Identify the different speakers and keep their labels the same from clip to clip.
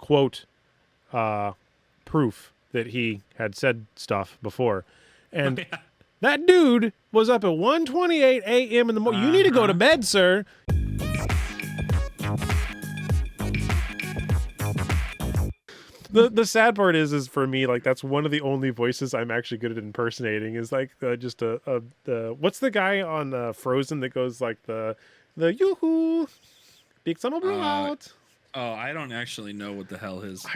Speaker 1: quote, proof that he had said stuff before. And that dude was up at 1:28 a.m. in the morning. You need to go to bed, sir. The sad part is for me, like, that's one of the only voices I'm actually good at impersonating is like just the what's the guy on Frozen that goes like the yoo-hoo big summer blowout.
Speaker 2: I don't actually know what the hell his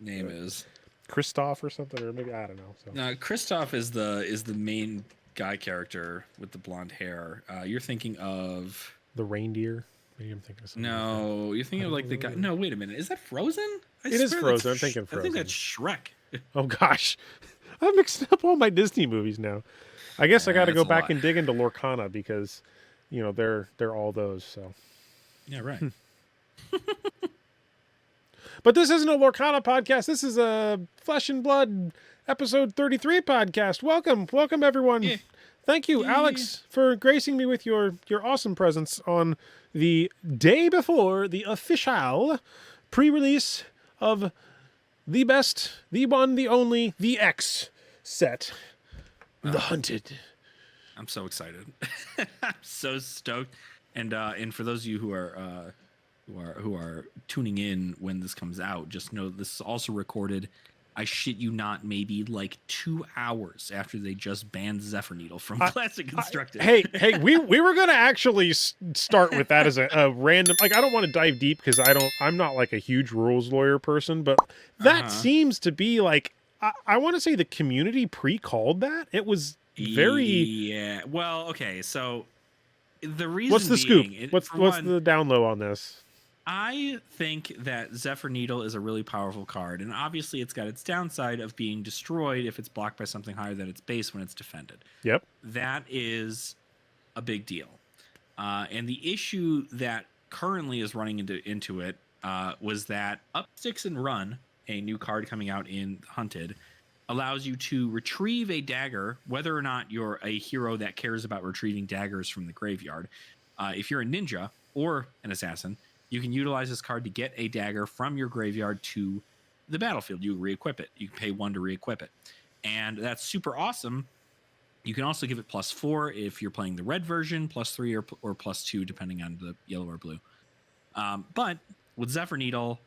Speaker 2: name is.
Speaker 1: Christoph or something, or maybe I don't know. So.
Speaker 2: No, Christoph is the main guy character with the blonde hair. You're thinking of
Speaker 1: the reindeer. Maybe I'm thinking of something.
Speaker 2: No, like you're thinking of like the guy. No, wait a minute. Is that Frozen?
Speaker 1: It is Frozen. I'm thinking Frozen.
Speaker 2: I think that's Shrek.
Speaker 1: Oh gosh, I'm mixing up all my Disney movies now. I guess I got to go back and dig into Lorcana because, you know, they're all those. So.
Speaker 2: Yeah. Right.
Speaker 1: But this isn't a Lorcana podcast. This is a Flesh and Blood episode 33 podcast. Welcome everyone. Yeah. Thank you, Alex, for gracing me with your awesome presence on the day before the official pre-release of the best, the one, the only, the X set, The Hunted.
Speaker 2: I'm so excited. I'm so stoked. And for those of you who are tuning in when this comes out, just know this is also recorded. I shit you not, maybe like 2 hours after they just banned Zephyr Needle from Classic Constructed.
Speaker 1: Hey, we were gonna actually start with that as a random. Like, I don't want to dive deep because I'm not like a huge rules lawyer person, but that seems to be like I want to say the community pre-called that. It was very
Speaker 2: Well, okay, so the reason.
Speaker 1: What's the scoop? What's the down low on this?
Speaker 2: I think that Zephyr Needle is a really powerful card, and obviously it's got its downside of being destroyed if it's blocked by something higher than its base when it's defended.
Speaker 1: Yep.
Speaker 2: That is a big deal. And the issue that currently is running into it was that Up, Sticks, and Run, a new card coming out in Hunted, allows you to retrieve a dagger, whether or not you're a hero that cares about retrieving daggers from the graveyard. If you're a ninja or an assassin, you can utilize this card to get a dagger from your graveyard to the battlefield. You re-equip it. You can pay 1 to re-equip it. And that's super awesome. You can also give it +4 if you're playing the red version, +3 or +2, depending on the yellow or blue. But with Zephyr Needle,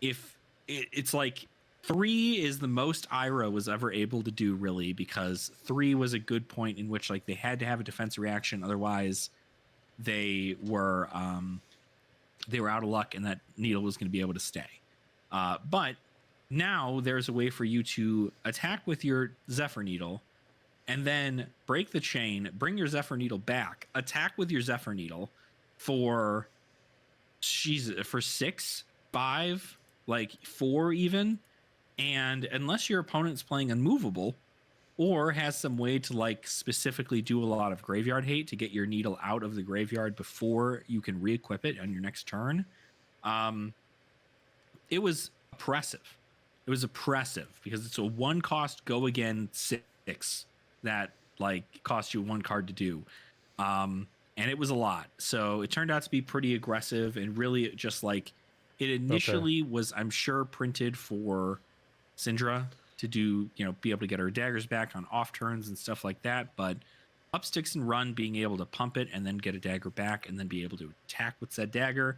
Speaker 2: if it's like 3 is the most Ira was ever able to do, really, because 3 was a good point in which like they had to have a defense reaction. Otherwise, they were out of luck and that needle was going to be able to stay. But now there's a way for you to attack with your Zephyr Needle and then break the chain, bring your Zephyr Needle back, attack with your Zephyr Needle for 6, 5, like 4 even. And unless your opponent's playing unmovable or has some way to like specifically do a lot of graveyard hate to get your needle out of the graveyard before you can re-equip it on your next turn, it was oppressive. It was oppressive because it's a 1 cost go again 6 that like cost you 1 card to do. And it was a lot. So it turned out to be pretty aggressive and really just like it initially was, I'm sure, printed for Syndra to do, be able to get her daggers back on off turns and stuff like that. But Up, Sticks, and Run, being able to pump it and then get a dagger back and then be able to attack with said dagger.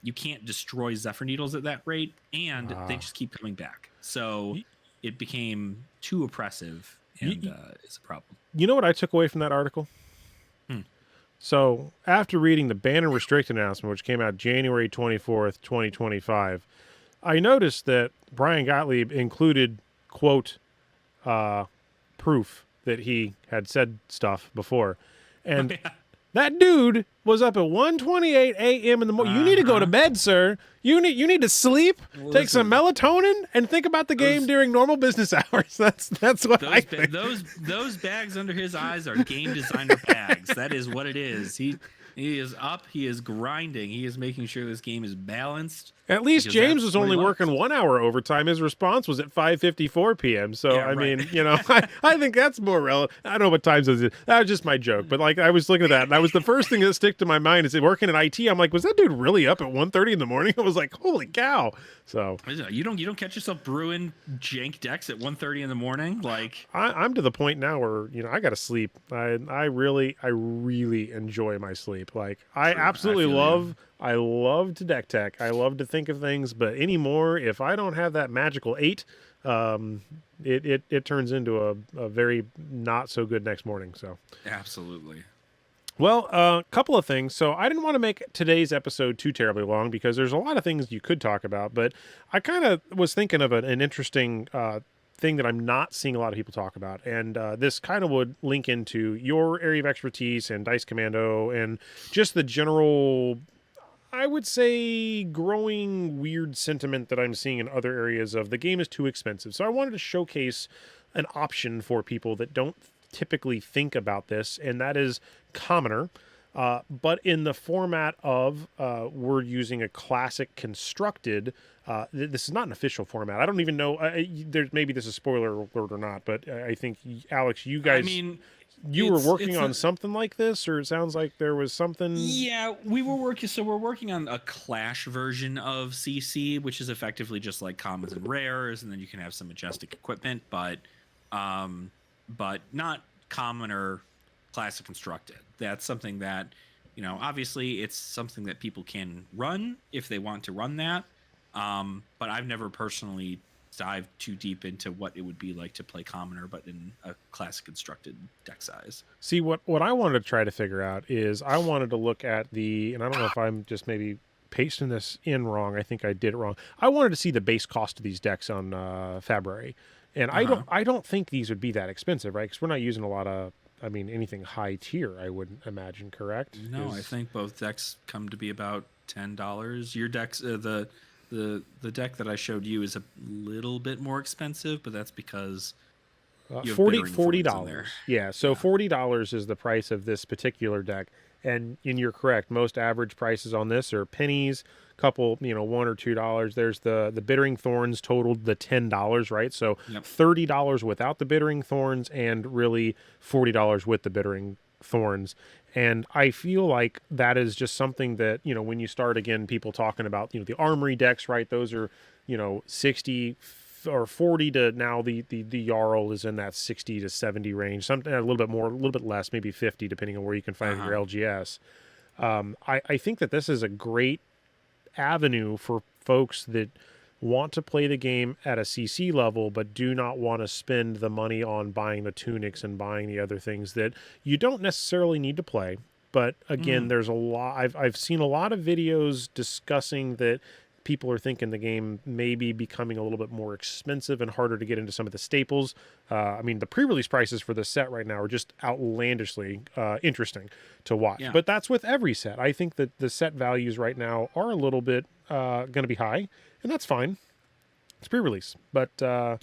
Speaker 2: You can't destroy Zephyr Needles at that rate, and they just keep coming back. So it became too oppressive, and it's a problem.
Speaker 1: You know what I took away from that article? So after reading the ban and restrict announcement, which came out January 24th, 2025, I noticed that Brian Gottlieb included, quote, proof that he had said stuff before. And that dude was up at 1:28 a.m. in the morning. You need to go to bed, sir. You need to sleep, take some melatonin, and think about the game during normal business hours. That's what I think.
Speaker 2: Those bags under his eyes are game designer bags. That is what it is. He is up. He is grinding. He is making sure this game is balanced.
Speaker 1: At least
Speaker 2: because
Speaker 1: James
Speaker 2: that's
Speaker 1: was
Speaker 2: what he
Speaker 1: only
Speaker 2: likes.
Speaker 1: working 1 hour overtime. His response was at 5:54 p.m. So,
Speaker 2: Yeah,
Speaker 1: I
Speaker 2: right.
Speaker 1: mean, I think that's more relevant. I don't know what times is it. That was just my joke. But, like, I was looking at that, and that was the first thing that stick to my mind is working in IT. I'm like, was that dude really up at 1:30 in the morning? I was like, holy cow. So
Speaker 2: You don't catch yourself brewing jank decks at 1:30 in the morning, like.
Speaker 1: I'm to the point now where I got to sleep. I really enjoy my sleep. Like I
Speaker 2: True,
Speaker 1: absolutely
Speaker 2: feel
Speaker 1: love
Speaker 2: you.
Speaker 1: I love to deck tech. I love to think of things, but anymore, if I don't have that magical 8, it turns into a very not so good next morning. So
Speaker 2: Absolutely.
Speaker 1: well, a couple of things. So I didn't want to make today's episode too terribly long because there's a lot of things you could talk about, but I kind of was thinking of an interesting thing that I'm not seeing a lot of people talk about. And this kind of would link into your area of expertise and Dice Commando and just the general, I would say, growing weird sentiment that I'm seeing in other areas of the game is too expensive. So I wanted to showcase an option for people that don't typically think about this, and that is Commoner. But in the format of we're using a classic constructed. This is not an official format. I don't even know. There's maybe this is spoiler alert or not, but I think Alex, you guys,
Speaker 2: I mean,
Speaker 1: you were working
Speaker 2: it's
Speaker 1: on something like this, or it sounds like there was something.
Speaker 2: yeah, we were working. So we're working on a Clash version of CC, which is effectively just like commons and rares, and then you can have some majestic equipment, but not common or classic constructed. That's something that, obviously it's something that people can run if they want to run that. But I've never personally dived too deep into what it would be like to play commoner, but in a classic constructed deck size.
Speaker 1: See, what I wanted to try to figure out is I wanted to look at and I don't know if I'm just maybe pasting this in wrong. I think I did it wrong. I wanted to see the base cost of these decks on February. And I don't think these would be that expensive, right? Because we're not using a lot of, anything high tier, I wouldn't imagine, correct?
Speaker 2: No, I think both decks come to be about $10. Your decks, the deck that I showed you is a little bit more expensive, but that's because you have
Speaker 1: $40. Yeah, so $40 is the price of this particular deck. And you're correct. Most average prices on this are pennies, couple, $1 or $2. There's the bittering thorns totaled the $10, right? So $30 without the bittering thorns and really $40 with the bittering thorns. And I feel like that is just something that, when you start again, people talking about, the armory decks, right? Those are, 60 or 40 to now the Jarl is in that 60 to 70 range, something a little bit more, a little bit less, maybe 50, depending on where you can find your LGS. I think that this is a great avenue for folks that want to play the game at a CC level, but do not want to spend the money on buying the tunics and buying the other things that you don't necessarily need to play. But again, there's a lot. I've seen a lot of videos discussing that people are thinking the game may be becoming a little bit more expensive and harder to get into some of the staples. The pre-release prices for the set right now are just outlandishly interesting to watch. Yeah. But that's with every set. I think that the set values right now are a little bit going to be high, and that's fine. It's pre-release. But I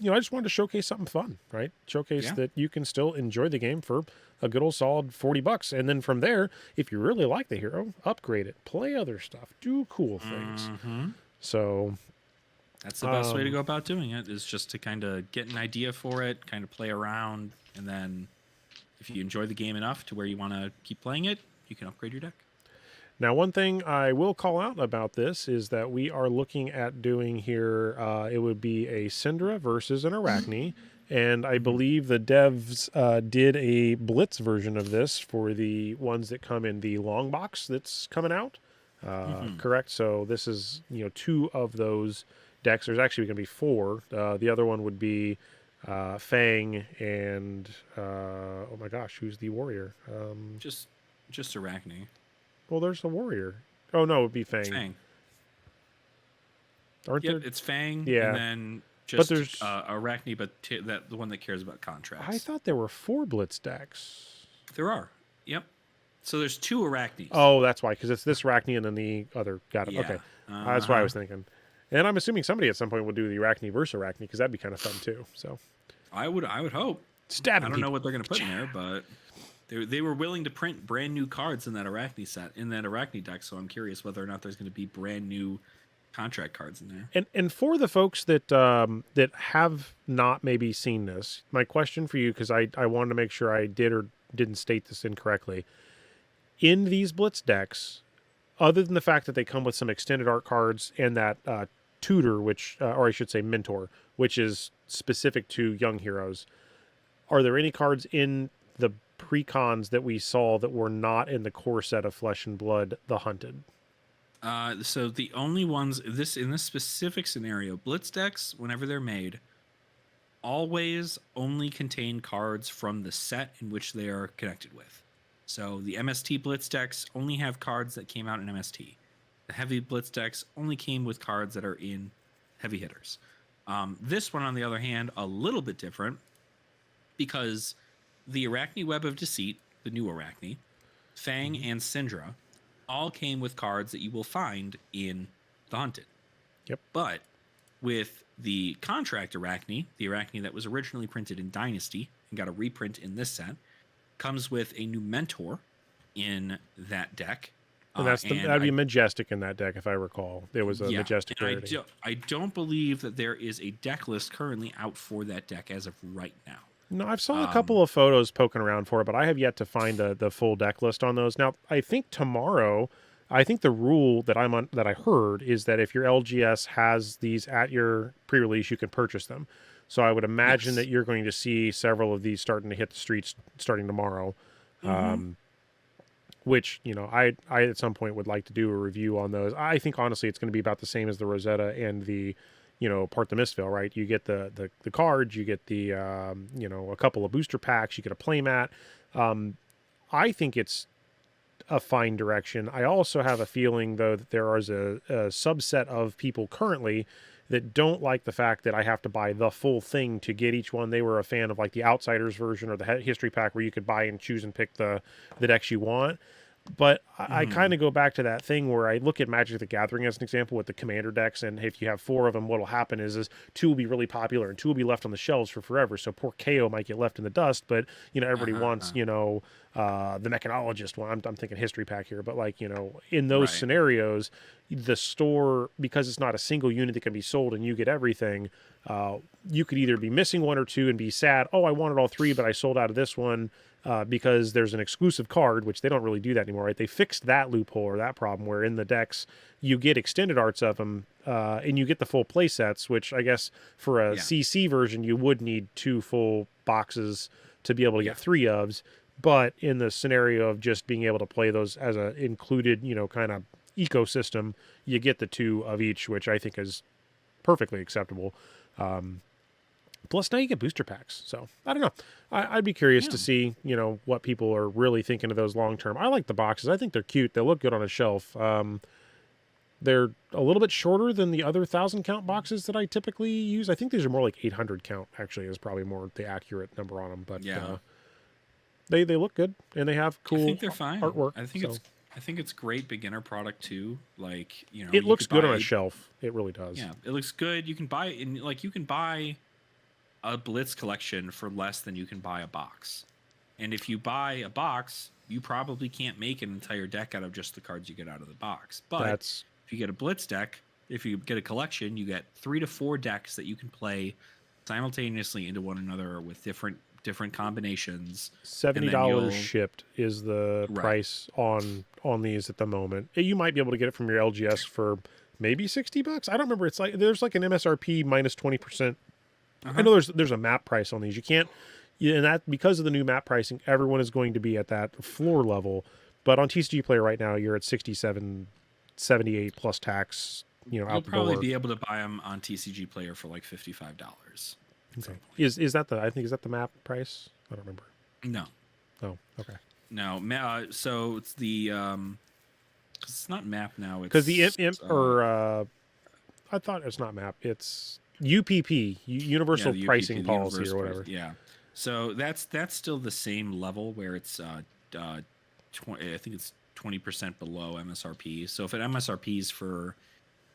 Speaker 1: just wanted to showcase something fun, right? Showcase that you can still enjoy the game for a good old solid $40. And then from there, if you really like the hero, upgrade it, play other stuff, do cool things. So
Speaker 2: that's the best way to go about doing it, is just to kind of get an idea for it, kind of play around. And then if you enjoy the game enough to where you want to keep playing it, you can upgrade your deck.
Speaker 1: Now, one thing I will call out about this is that we are looking at doing here, it would be a Syndra versus an Arachne. And I believe the devs did a Blitz version of this for the ones that come in the long box that's coming out. Correct? So this is, 2 of those decks. There's actually going to be 4. The other one would be Fang and, oh my gosh, who's the warrior?
Speaker 2: Just Arachne.
Speaker 1: Well, there's the warrior. Oh, no, it would be Fang.
Speaker 2: Fang.
Speaker 1: Aren't there?
Speaker 2: It's Fang.
Speaker 1: Yeah.
Speaker 2: And then just Arachne, but the one that cares about contracts.
Speaker 1: I thought there were 4 Blitz decks.
Speaker 2: There are. Yep. So there's 2 Arachnes.
Speaker 1: Oh, that's why, because it's this Arachne and then the other. Got it. Yeah. Okay. That's what I was thinking. And I'm assuming somebody at some point will do the Arachne versus Arachne, because that'd be kind of fun too. So
Speaker 2: I would hope.
Speaker 1: Stabbing
Speaker 2: I don't
Speaker 1: people.
Speaker 2: know what they're going to put in there, but they were willing to print brand new cards in that Arachne deck. So I'm curious whether or not there's going to be brand new contract cards in there.
Speaker 1: And for the folks that that have not maybe seen this, my question for you, because I wanted to make sure I did or didn't state this incorrectly. In these Blitz decks, other than the fact that they come with some extended art cards and that tutor, which or I should say mentor, which is specific to young heroes, are there any cards in the precons that we saw that were not in the core set of Flesh and Blood, the Hunted?
Speaker 2: So the only ones in this specific scenario, Blitz decks, whenever they're made, always only contain cards from the set in which they are connected with. So the MST Blitz decks only have cards that came out in MST. The Heavy Blitz decks only came with cards that are in Heavy Hitters. This one, on the other hand, a little bit different because the Arachne Web of Deceit, the new Arachne, Fang, and Syndra all came with cards that you will find in the Hunted.
Speaker 1: Yep.
Speaker 2: But with the Contract Arachne, the Arachne that was originally printed in Dynasty and got a reprint in this set, comes with a new mentor in that deck.
Speaker 1: And that'd be Majestic in that deck, if I recall. There was a Majestic rarity.
Speaker 2: I don't believe that there is a deck list currently out for that deck as of right now.
Speaker 1: No, I've saw a couple of photos poking around for it, but I have yet to find the full deck list on those. Now, I think tomorrow, I think the rule that I heard is that if your LGS has these at your pre-release, you can purchase them. So I would imagine that you're going to see several of these starting to hit the streets starting tomorrow. Which, I at some point would like to do a review on those. I think honestly it's going to be about the same as the Rosetta and the Part the Mistvale, right? You get the cards, you get the a couple of booster packs, you get a playmat. I think it's a fine direction. I also have a feeling though that there is a subset of people currently that don't like the fact that I have to buy the full thing to get each one. They were a fan of like the Outsiders version or the history pack where you could buy and choose and pick the decks you want. But I kind of go back to that thing where I look at Magic the Gathering as an example with the commander decks, and if you have 4 of them, what'll happen is 2 will be really popular and 2 will be left on the shelves for forever. So poor KO might get left in the dust, but everybody wants the Mechanologist one. I'm thinking history pack here, but in those scenarios, the store, because it's not a single unit that can be sold and you get everything, you could either be missing 1 or 2 and be sad. Oh, I wanted all 3, but I sold out of this one. Because there's an exclusive card, which they don't really do that anymore, right? They fixed that loophole or that problem where in the decks you get extended arts of them and you get the full play sets, which I guess for a CC version you would need 2 full boxes to be able to get 3 ofs. But in the scenario of just being able to play those as a included, kind of ecosystem, you get the 2 of each, which I think is perfectly acceptable. Plus, now you get booster packs. So, I don't know. I'd be curious to see, what people are really thinking of those long-term. I like the boxes. I think they're cute. They look good on a shelf. They're a little bit shorter than the other 1,000-count boxes that I typically use. I think these are more like 800 count, actually, is probably more the accurate number on them. But they look good, and they have cool
Speaker 2: I think they're fine.
Speaker 1: Artwork.
Speaker 2: I think it's great beginner product, too. Like,
Speaker 1: it looks good on a shelf. It really does.
Speaker 2: Yeah, it looks good. You can buy it, and you can buy a Blitz collection for less than you can buy a box. And if you buy a box, you probably can't make an entire deck out of just the cards you get out of the box. But if you get a Blitz deck, if you get a collection, you get 3 to 4 decks that you can play simultaneously into one another with different combinations.
Speaker 1: $70 shipped is the price on these at the moment. You might be able to get it from your LGS for maybe $60. I don't remember. It's like there's like an MSRP minus 20%. I know there's a map price on these. You can't, and that because of the new map pricing, everyone is going to be at that floor level. But on TCG Player right now, you're at 67, 78 plus tax.
Speaker 2: You'll probably be able to buy them on TCG Player for like $55.
Speaker 1: Okay. Is that the map price? I don't remember.
Speaker 2: No.
Speaker 1: Oh, okay.
Speaker 2: No, so it's the it's not map now.
Speaker 1: Because the I thought it's not map. It's UPP, Universal Pricing Policy or whatever.
Speaker 2: Yeah. So that's still the same level where it's I think it's 20% below MSRP. So if it MSRPs for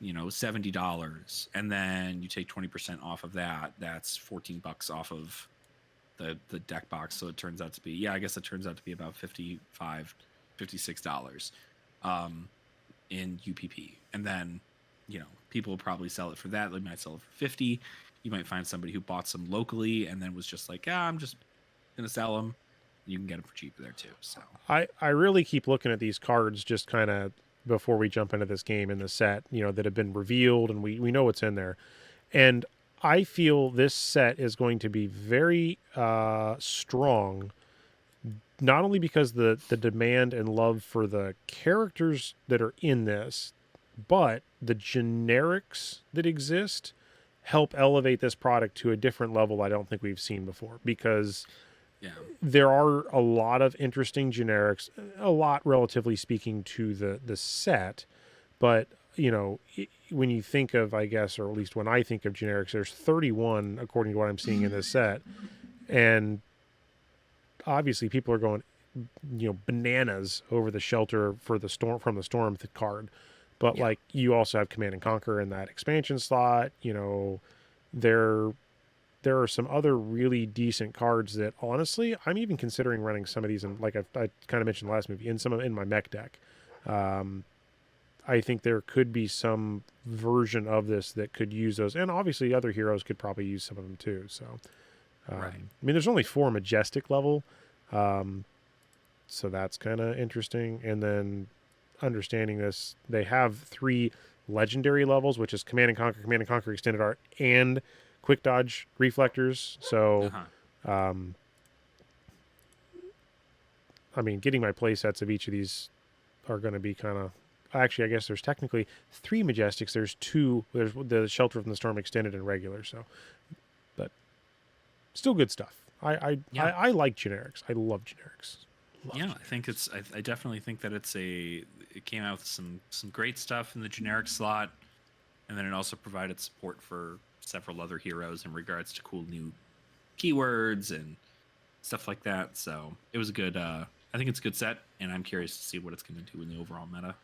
Speaker 2: $70 and then you take 20% off of that, that's $14 off of the deck box. So it turns out to be, I guess it turns out to be about $56 in UPP. And then, people will probably sell it for that. They might sell it for 50. You might find somebody who bought some locally and then was just like, I'm just going to sell them. You can get them for cheaper there too. So
Speaker 1: I really keep looking at these cards just kind of before we jump into this game in the set, that have been revealed, and we know what's in there. And I feel this set is going to be very strong, not only because the demand and love for the characters that are in this, but the generics that exist help elevate this product to a different level I don't think we've seen before, because there are a lot of interesting generics, a lot relatively speaking to the set, but when you think of, I guess, or at least when I think of generics, there's 31 according to what I'm seeing in this set, and obviously people are going bananas over the Shelter for the Storm from the Storm card, but like you also have Command and Conquer in that expansion slot. There are some other really decent cards that, honestly, I'm even considering running some of these in, like I kind of mentioned last movie, in my mech deck. I think there could be some version of this that could use those, and obviously other heroes could probably use some of them too. So,
Speaker 2: right.
Speaker 1: I mean, there's only 4 Majestic level, so that's kind of interesting. And then understanding this, they have 3 legendary levels, which is Command and Conquer Extended Art, and Quick Dodge Reflectors. So, I mean, getting my play sets of each of these are going to be kind of... Actually, I guess there's technically 3 Majestics. There's 2. There's the Shelter from the Storm Extended and regular. So, but still good stuff. I like generics. I love generics.
Speaker 2: I definitely think that it came out with some great stuff in the generic slot, and then it also provided support for several other heroes in regards to cool new keywords and stuff like that. So it was a good, I think it's a good set, and I'm curious to see what it's going to do in the overall meta.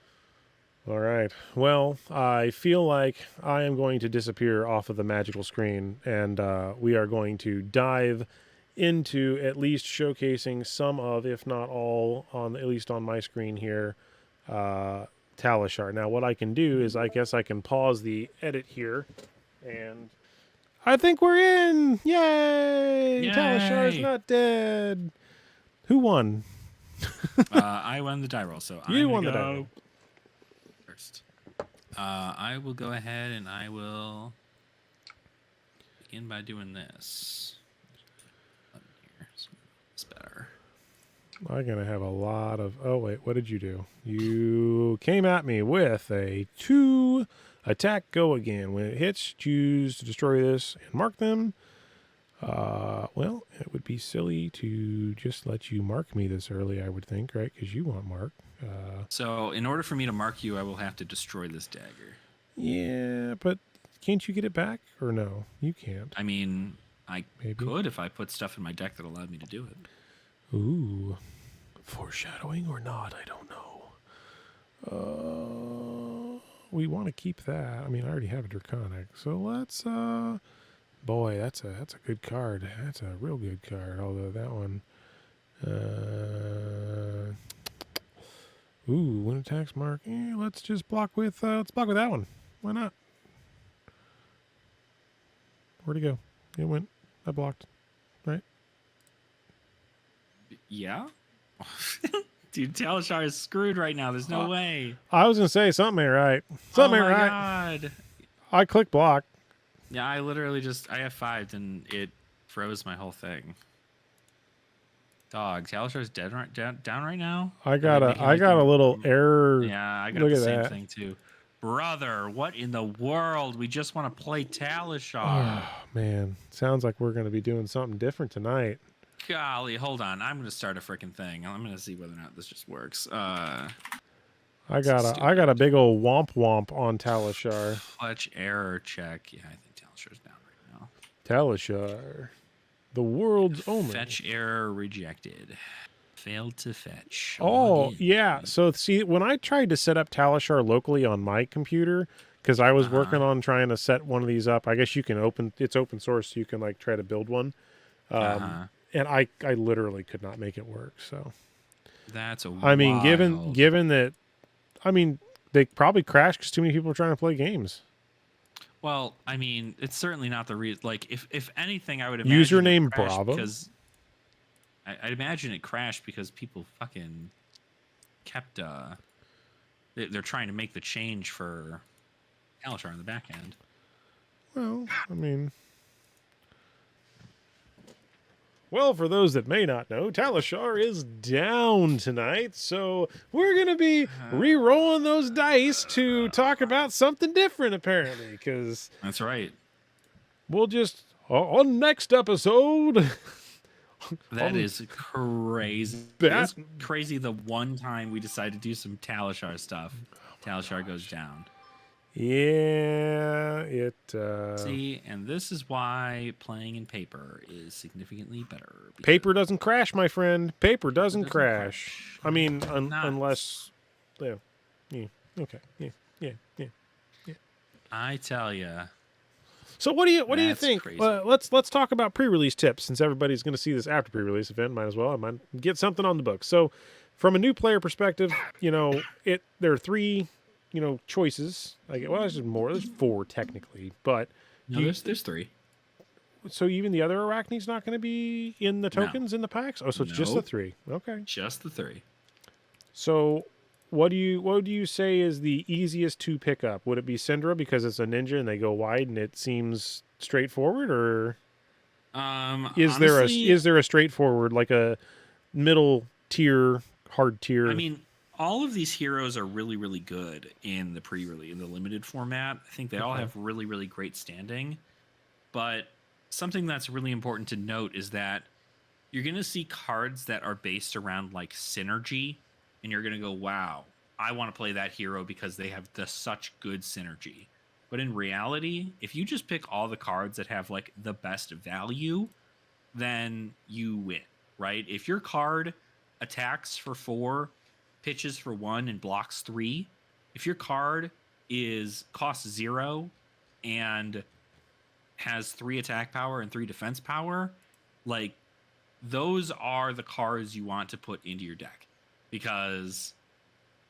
Speaker 1: All right. Well, I feel like I am going to disappear off of the magical screen, and we are going to dive into at least showcasing some of, if not all, at least on my screen here, Talishar. Now, what I can do is I guess I can pause the edit here, and I think we're in! Yay! Talishar's not dead. Who won?
Speaker 2: I won the die roll, so
Speaker 1: you won the die roll.
Speaker 2: First. I will go ahead and I will begin by doing this. It's better.
Speaker 1: I'm going to have a lot of... Oh, wait. What did you do? You came at me with a 2 attack go again. When it hits, choose to destroy this and mark them. Well, it would be silly to just let you mark me this early, I would think, right? Because you want mark.
Speaker 2: So in order for me to mark you, I will have to destroy this dagger.
Speaker 1: Yeah, but can't you get it back? Or no, you can't.
Speaker 2: I mean, I could if I put stuff in my deck that allowed me to do it.
Speaker 1: Ooh. Foreshadowing or not, I don't know. We want to keep that. I mean, I already have a Draconic. So let's... Boy, that's a good card. That's a real good card. Although that one... Ooh, when attacks mark. Let's just block with... let's block with that one. Why not? Where'd it go? It went. I blocked. Right?
Speaker 2: Yeah? Dude, Talishar is screwed right now. There's no way.
Speaker 1: I was going to say, something ain't right. Something ain't right.
Speaker 2: God.
Speaker 1: I clicked block.
Speaker 2: Yeah, I literally I F5'd and it froze my whole thing. Dog, Talishar's dead down right now?
Speaker 1: I got a little error.
Speaker 2: Yeah, I got the same thing too. Brother, what in the world? We just want to play Talishar.
Speaker 1: Oh, man. Sounds like we're going to be doing something different tonight.
Speaker 2: Golly, hold on. I'm going to start a freaking thing. I'm going to see whether or not this just works.
Speaker 1: I got a big old womp womp on Talishar.
Speaker 2: Fletch error check. Yeah, I think Talishar's down right now.
Speaker 1: Talishar. The world's only.
Speaker 2: Fetch error rejected. Failed to fetch.
Speaker 1: Oh, yeah. So, see, when I tried to set up Talishar locally on my computer, because I was working on trying to set one of these up, I guess you can it's open source, so you can, like, try to build one. and I literally could not make it work. So
Speaker 2: That's a
Speaker 1: I mean,
Speaker 2: wild.
Speaker 1: given that, I mean, they probably crashed because too many people are trying to play games.
Speaker 2: Well, I mean, it's certainly not the reason. Like, if anything, I would imagine it
Speaker 1: Username
Speaker 2: crashed
Speaker 1: Bravo.
Speaker 2: because I'd imagine it crashed because people fucking kept they're trying to make the change for Alashar on the back end.
Speaker 1: Well, I mean, well, for those that may not know, Talishar is down tonight, so we're going to be re-rolling those dice to talk about something different, apparently, because
Speaker 2: That's right.
Speaker 1: we'll just, on next episode...
Speaker 2: That is crazy. It's crazy the one time we decide to do some Talishar stuff, Talishar goes down.
Speaker 1: Yeah, it...
Speaker 2: See, and this is why playing in paper is significantly better.
Speaker 1: Paper doesn't crash, my friend. Paper doesn't crash. I mean, unless... Yeah. Okay. Yeah.
Speaker 2: I tell you.
Speaker 1: So what do you think?
Speaker 2: Crazy.
Speaker 1: Let's talk about pre-release tips, since everybody's going to see this after pre-release event. Might as well. I might get something on the book. So, from a new player perspective, there are three, choices. Well, there's more. There's four technically, but
Speaker 2: no, there's three.
Speaker 1: So even the other Arachne's not going to be in the tokens in the packs. Oh, so it's just the three. Okay,
Speaker 2: just the three.
Speaker 1: So, what do you say is the easiest to pick up? Would it be Syndra because it's a ninja and they go wide and it seems straightforward, or is there a straightforward, like a middle tier, hard tier?
Speaker 2: I mean, all of these heroes are really, really good in the pre-release, in the limited format. I think they all have really, really great standing. But something that's really important to note is that you're going to see cards that are based around like synergy, and you're going to go, wow, I want to play that hero because they have such good synergy. But in reality, if you just pick all the cards that have like the best value, then you win, right? If your card attacks for 4, pitches for 1, and blocks 3, if your card costs 0 and has 3 attack power and 3 defense power, like those are the cards you want to put into your deck, because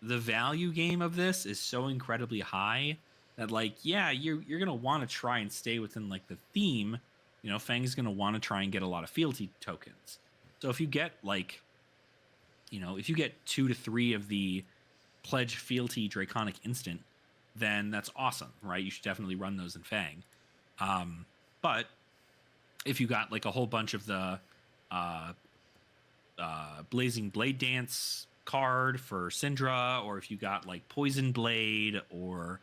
Speaker 2: the value game of this is so incredibly high that, like, yeah, you're gonna want to try and stay within like the theme. Fang's gonna want to try and get a lot of fealty tokens. So if you get like, if you get 2 to 3 of the pledge fealty Draconic instant, then that's awesome, right? You should definitely run those in Fang. But if you got like a whole bunch of the Blazing Blade Dance card for Syndra, or if you got like Poison Blade or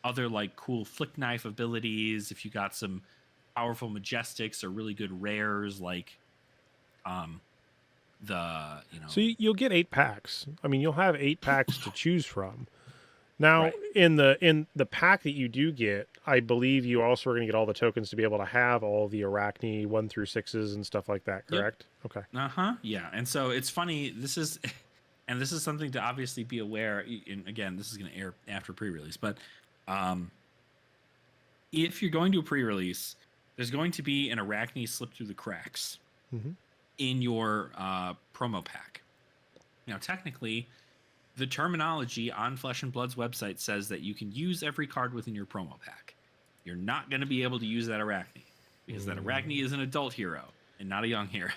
Speaker 2: other like cool Flick Knife abilities, if you got some powerful Majestics or really good rares like
Speaker 1: So you'll get 8 packs. I mean, you'll have 8 packs to choose from. Now, in the pack that you do get, I believe you also are going to get all the tokens to be able to have all the Arachne 1 through 6s and stuff like that, correct? Yep.
Speaker 2: Okay. Yeah. And so it's funny, this is something to obviously be aware, and again, this is going to air after pre-release, but if you're going to a pre-release, there's going to be an Arachne slip through the cracks in your promo pack. Now, technically, the terminology on Flesh and Blood's website says that you can use every card within your promo pack. You're not going to be able to use that Arachne, because that Arachne is an adult hero and not a young hero.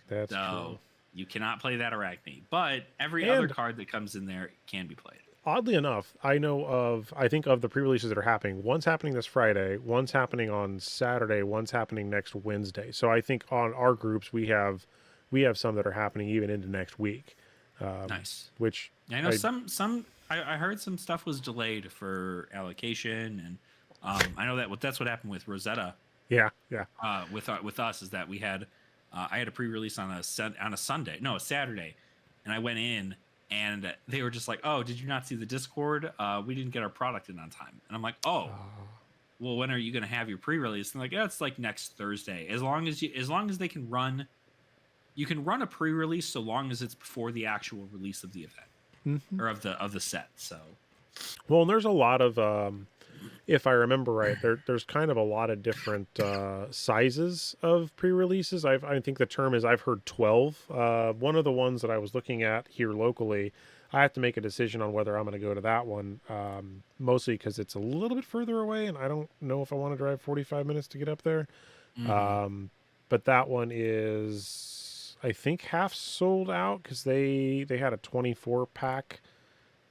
Speaker 1: That's true.
Speaker 2: You cannot play that Arachne, but every other card that comes in there can be played.
Speaker 1: Oddly enough, I think of the pre-releases that are happening. One's happening this Friday, one's happening on Saturday, one's happening next Wednesday. So I think on our groups we have some that are happening even into next week.
Speaker 2: Nice.
Speaker 1: Which
Speaker 2: I know I heard some stuff was delayed for allocation, and I know that's what happened with Rosetta.
Speaker 1: Yeah.
Speaker 2: With us is that we had I had a pre-release on a Saturday, and I went in and they were just like, "Oh, did you not see the Discord? We didn't get our product in on time." And I'm like, "Oh, well, when are you going to have your pre-release?" And they're like, "Yeah, it's like next Thursday. As long as they can run." You can run a pre-release so long as it's before the actual release of the event or of the set. So,
Speaker 1: well, and there's a lot of if I remember right, there's kind of a lot of different sizes of pre-releases. I think the term is I've heard 12. One of the ones that I was looking at here locally, I have to make a decision on whether I'm going to go to that one, mostly because it's a little bit further away, and I don't know if I want to drive 45 minutes to get up there. But that one is, I think, half sold out because they had a 24 pack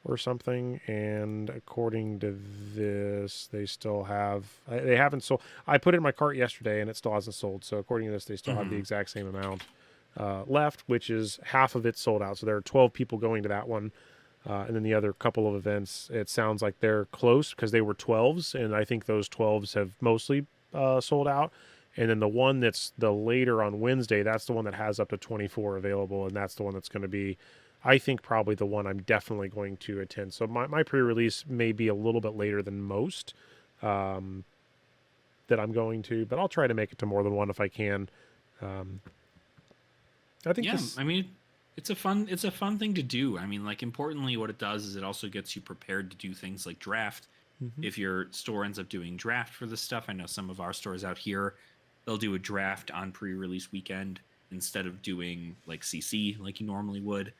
Speaker 1: or something, and according to this, they still have, they haven't sold. I put it in my cart yesterday and it still hasn't sold, so according to this, they still have the exact same amount left, which is half of it sold out. So there are 12 people going to that one, and then the other couple of events, it sounds like they're close because they were 12s, and I think those 12s have mostly sold out. And then the one that's the later on Wednesday, that's the one that has up to 24 available, and that's the one that's going to be, I think, probably the one I'm definitely going to attend. So my pre-release may be a little bit later than most that I'm going to, but I'll try to make it to more than one if I can. I think
Speaker 2: I mean, it's a fun thing to do. I mean, like, importantly, what it does is it also gets you prepared to do things like draft. If your store ends up doing draft for this stuff, I know some of our stores out here, they'll do a draft on pre-release weekend instead of doing like CC like you normally would.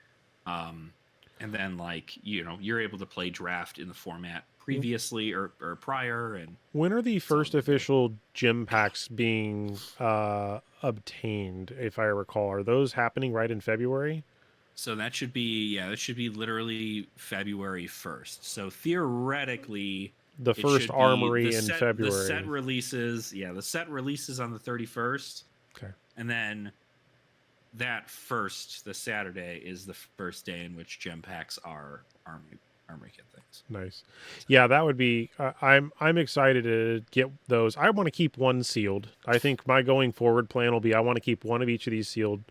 Speaker 2: And then, like, you know, you're able to play draft in the format previously or prior. And
Speaker 1: when are the first official gym packs being obtained, if I recall? Are those happening right in February?
Speaker 2: So that should be, that should be literally February 1st. So theoretically,
Speaker 1: the first armory in February.
Speaker 2: The set releases, the set releases on the 31st.
Speaker 1: Okay.
Speaker 2: And then that first, the Saturday, is the first day in which gem packs are armory kit things.
Speaker 1: Nice. Yeah, that would be, I'm excited to get those. I want to keep one sealed. I think my going forward plan will be I want to keep one of each of these sealed.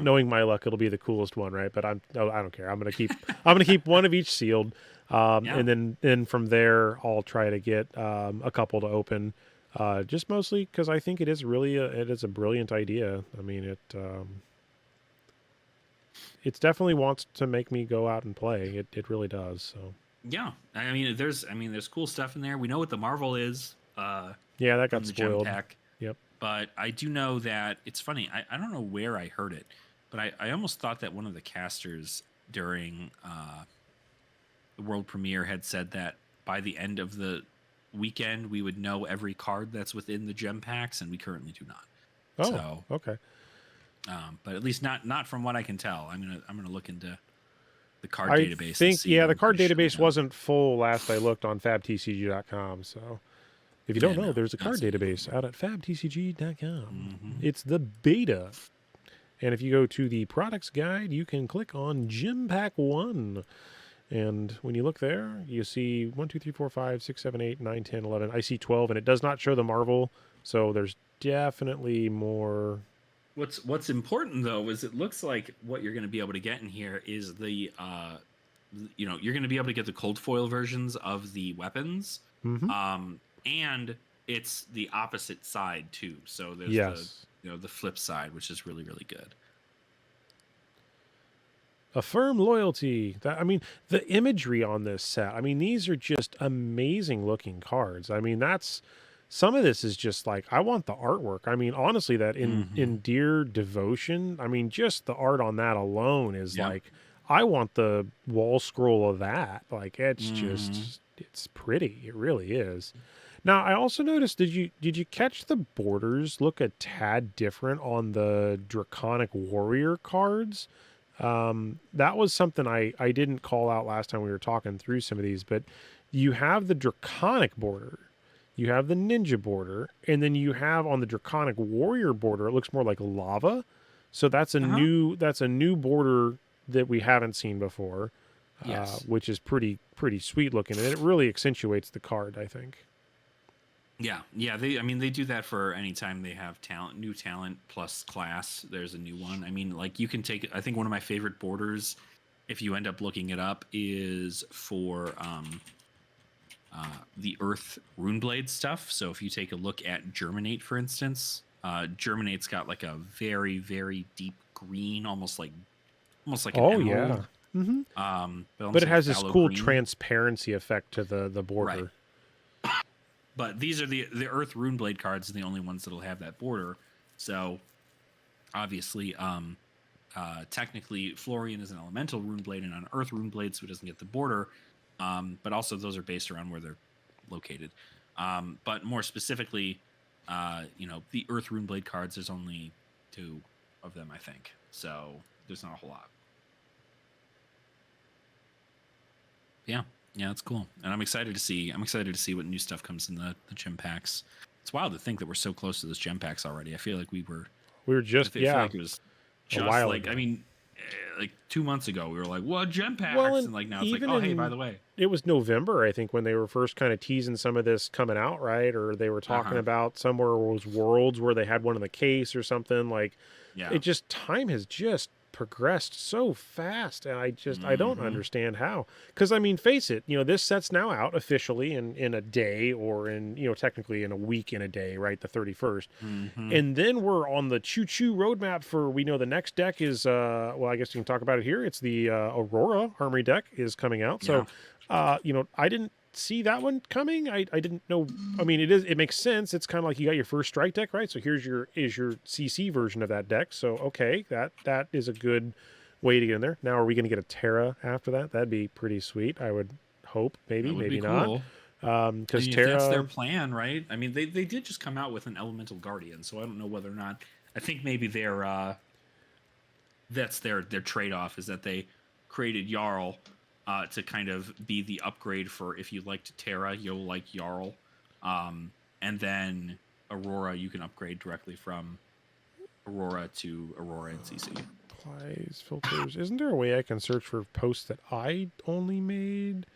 Speaker 1: Knowing my luck, it'll be the coolest one, right? But I don't care. I'm gonna keep one of each sealed, and then from there I'll try to get a couple to open, just mostly because I think it is really it is a brilliant idea. I mean, it definitely wants to make me go out and play. It really does. So
Speaker 2: yeah, I mean, there's cool stuff in there. We know what the Marvel is.
Speaker 1: That got spoiled.
Speaker 2: Gem pack.
Speaker 1: Yep.
Speaker 2: But I do know that it's funny. I don't know where I heard it, but I almost thought that one of the casters during the world premiere had said that by the end of the weekend we would know every card that's within the gem packs, and we currently do not.
Speaker 1: Oh,
Speaker 2: so,
Speaker 1: okay.
Speaker 2: But at least not from what I can tell. I'm gonna look into the card database.
Speaker 1: I think the card database wasn't full last I looked on fabtcg.com. So. If you don't know, there's a card database out at fabtcg.com. It's the beta. And if you go to the products guide, you can click on Gym Pack 1. And when you look there, you see 1, 2, 3, 4, 5, 6, 7, 8, 9, 10, 11. I see 12, and it does not show the Marvel. So there's definitely more.
Speaker 2: What's important, though, is it looks like what you're going to be able to get in here is the, you're going to be able to get the cold foil versions of the weapons. And it's the opposite side too. So there's the flip side, which is really, really good.
Speaker 1: Affirm loyalty. The imagery on this set. I mean, these are just amazing looking cards. I mean, some of this is just like, I want the artwork. I mean, honestly, that Endear Devotion, I mean, just the art on that alone is like, I want the wall scroll of that. Like, it's just, it's pretty. It really is. Now, I also noticed, did you catch the borders look a tad different on the Draconic Warrior cards? That was something I didn't call out last time we were talking through some of these, but you have the Draconic border, you have the Ninja border, and then you have on the Draconic Warrior border, it looks more like lava. So that's a new border that we haven't seen before, which is pretty sweet looking, and it really accentuates the card, I think.
Speaker 2: Yeah. They do that for any time they have new talent plus class. There's a new one. I mean, like, you can take. I think one of my favorite borders, if you end up looking it up, is for the Earth Runeblade stuff. So if you take a look at Germinate, for instance, Germinate's got like a very, very deep green, almost like an emerald.
Speaker 1: But it has this cool transparency effect to the border.
Speaker 2: Right. But these are the Earth Runeblade cards are the only ones that'll have that border. So obviously, technically, Florian is an elemental Runeblade and an Earth Runeblade, so it doesn't get the border. But also, those are based around where they're located. But more specifically, the Earth Runeblade cards, there's only 2 of them, I think. So there's not a whole lot. Yeah, it's cool, and I'm excited to see what new stuff comes in the gem packs. It's wild to think that we're so close to those gem packs already. I feel like we were just I feel like it was just a while ago. I mean, like 2 months ago, we were like, "Well, gem packs," and like now it's like, "Oh, hey, by the way."
Speaker 1: It was November, I think, when they were first kind of teasing some of this coming out, right? Or they were talking about somewhere was Worlds where they had one in the case or something. Like, it just time has just progressed so fast, and I don't understand how. Because I mean, face it, this set's now out officially in a day, or in technically in a week and a day, right? The 31st, and then we're on the choo-choo roadmap for, we know the next deck is well, I guess you can talk about it here. It's the Aurora Armory deck is coming out. So I didn't see that one coming. I didn't know. I mean, it makes sense. It's kind of like you got your first strike deck, right? So here's your CC version of that deck. So okay, that is a good way to get in there. Now, are we going to get a Terra after that? That'd be pretty sweet. I would hope. Maybe
Speaker 2: cool.
Speaker 1: Not. Because Terra,
Speaker 2: that's their plan, right? I mean, they did just come out with an Elemental Guardian, so I don't know whether or not. I think maybe that's their trade-off, is that they created Jarl to kind of be the upgrade for, if you liked Terra, you'll like Jarl. And then Aurora, you can upgrade directly from Aurora to Aurora and CC.
Speaker 1: Applies filters. Isn't there a way I can search for posts that I only made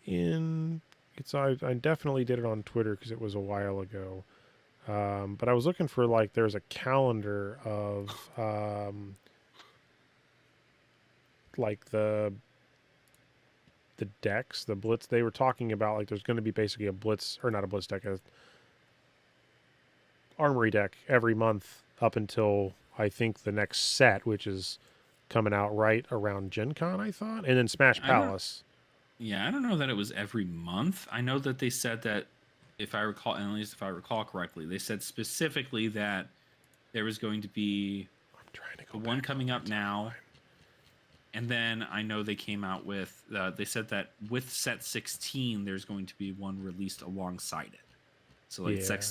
Speaker 1: in... I definitely did it on Twitter because it was a while ago. But I was looking for, like, there's a calendar of like the decks, the blitz. They were talking about, like, there's going to be basically a blitz, or not a blitz deck, a armory deck every month up until I think the next set, which is coming out right around Gen Con, I thought, and then Smash Palace.
Speaker 2: I don't know that it was every month. I know that they said that, if I recall, and at least if I recall correctly, they said specifically that there was going to be one coming up now. And then I know they came out with, they said that with set 16, there's going to be one released alongside it. So like set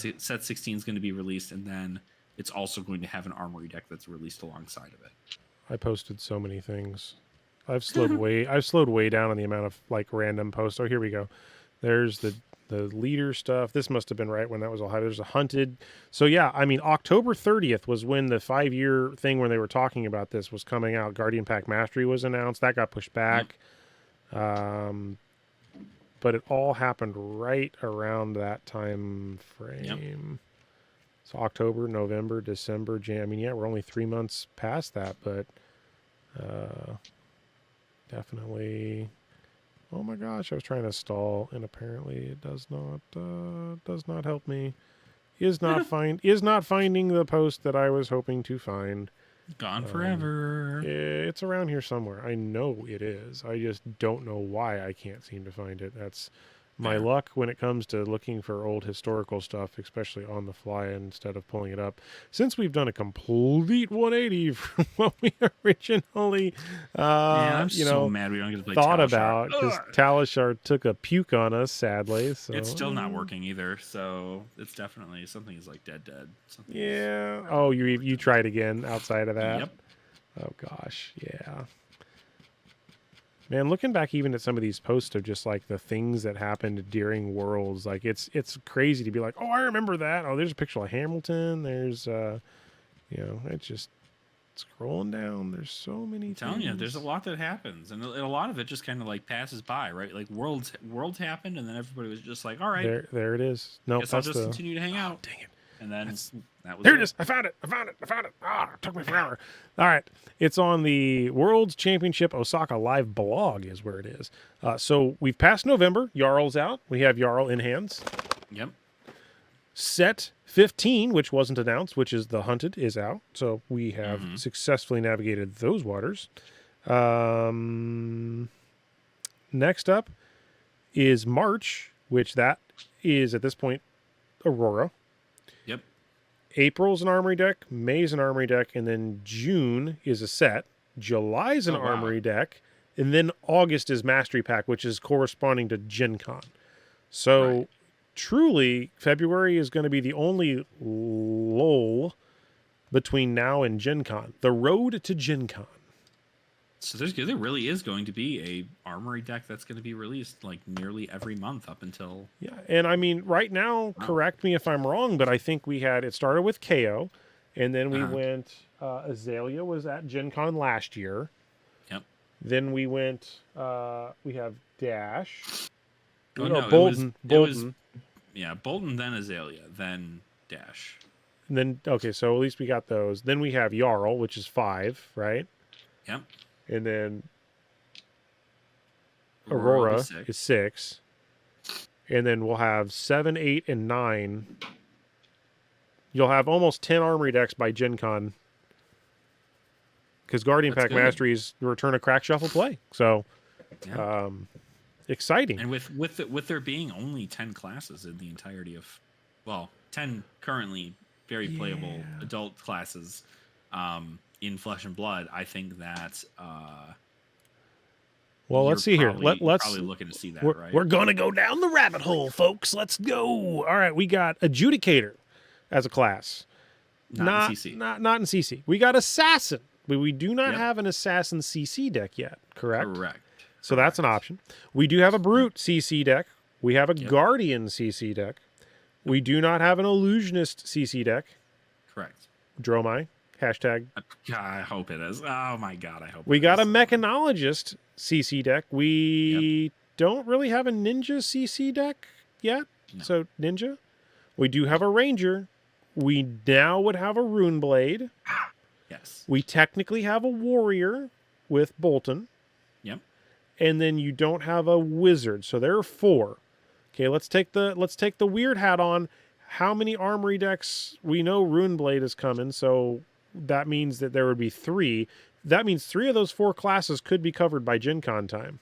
Speaker 2: 16 is going to be released, and then it's also going to have an armory deck that's released alongside of it.
Speaker 1: I posted so many things. I've slowed way down on the amount of, like, random posts. Oh, here we go. There's the leader stuff. This must have been right when that was all high. There's a hunted. So yeah, I mean, October 30th was when the 5-year thing when they were talking about this was coming out. Guardian Pack Mastery was announced. That got pushed back. But it all happened right around that time frame. Yep. So October, November, December, Jan. I mean, yeah, we're only 3 months past that, but definitely. Oh my gosh, I was trying to stall, and apparently it does not help me. Is not finding the post that I was hoping to find.
Speaker 2: Gone forever.
Speaker 1: It's around here somewhere. I know it is. I just don't know why I can't seem to find it. That's my luck when it comes to looking for old historical stuff, especially on the fly instead of pulling it up. Since we've done a complete 180 from what we originally,
Speaker 2: I'm so mad we don't get to play
Speaker 1: thought
Speaker 2: Talishar.
Speaker 1: about, because Talishar took a puke on us, sadly. So
Speaker 2: it's still not working either. So it's definitely something is like dead.
Speaker 1: Yeah. Oh, you tried again outside of that.
Speaker 2: Yep.
Speaker 1: Oh gosh, yeah. Man, looking back even at some of these posts of just, like, the things that happened during Worlds, like, it's crazy to be like, oh, I remember that. Oh, there's a picture of Hamilton. There's, it's just scrolling down. There's so many things.
Speaker 2: I'm telling you, there's a lot that happens, and a lot of it just kind of, like, passes by, right? Like, Worlds happened, and then everybody was just like, all right.
Speaker 1: There it is. No,
Speaker 2: guess I'll just continue to hang out.
Speaker 1: Dang it.
Speaker 2: And then that was
Speaker 1: Here it is. I found it. Ah, it took me forever. All right. It's on the World's Championship Osaka Live blog is where it is. So we've passed November. Jarl's out. We have Jarl in hands.
Speaker 2: Yep.
Speaker 1: Set 15, which wasn't announced, which is the Hunted, is out. So we have successfully navigated those waters. Next up is March, which that is at this point Aurora.
Speaker 2: Yep.
Speaker 1: April's an armory deck, May's an armory deck, and then June is a set. July's an armory deck, and then August is Mastery Pack, which is corresponding to Gen Con. So truly, February is going to be the only lull between now and Gen Con. The road to Gen Con.
Speaker 2: So there really is going to be a armory deck that's going to be released like nearly every month up until...
Speaker 1: Yeah, and I mean, right now, correct me if I'm wrong, but I think it started with KO, and then we went, Azalea was at Gen Con last year.
Speaker 2: Yep.
Speaker 1: Then we went, we have Dash.
Speaker 2: Oh, no,
Speaker 1: Bolton.
Speaker 2: Yeah, Bolton, then Azalea, then Dash.
Speaker 1: And then, okay, so at least we got those. Then we have Jarl, which is 5, right?
Speaker 2: Yep.
Speaker 1: And then Aurora is 6. And then we'll have 7, 8, and 9. You'll have almost 10 armory decks by Gen Con. Because Guardian Pack Mastery's return a crack shuffle play. So, exciting.
Speaker 2: And with there being only 10 classes in the entirety of, 10 currently very playable adult classes in Flesh and Blood, I think that
Speaker 1: let's see here. Let's
Speaker 2: probably looking to see that, right?
Speaker 1: We're going to go down the rabbit hole, folks. Let's go. All right, we got Adjudicator as a class. Not in CC. Not in CC. We got Assassin. We do not have an Assassin CC deck yet, correct?
Speaker 2: Correct.
Speaker 1: So that's an option. We do have a Brute CC deck. We have a Guardian CC deck. We do not have an Illusionist CC deck.
Speaker 2: Correct.
Speaker 1: Dromai. Hashtag.
Speaker 2: I hope it is. Oh my God, I hope
Speaker 1: we got a Mechanologist CC deck. We don't really have a Ninja CC deck yet. No. So Ninja. We do have a Ranger. We now would have a Rune Blade.
Speaker 2: Yes. We
Speaker 1: technically have a Warrior with Bolton.
Speaker 2: Yep.
Speaker 1: And then you don't have a Wizard. So there are 4. Okay, let's take the weird hat on. How many armory decks? We know Rune Blade is coming, so that means that there would be 3. That means 3 of those 4 classes could be covered by Gen Con time.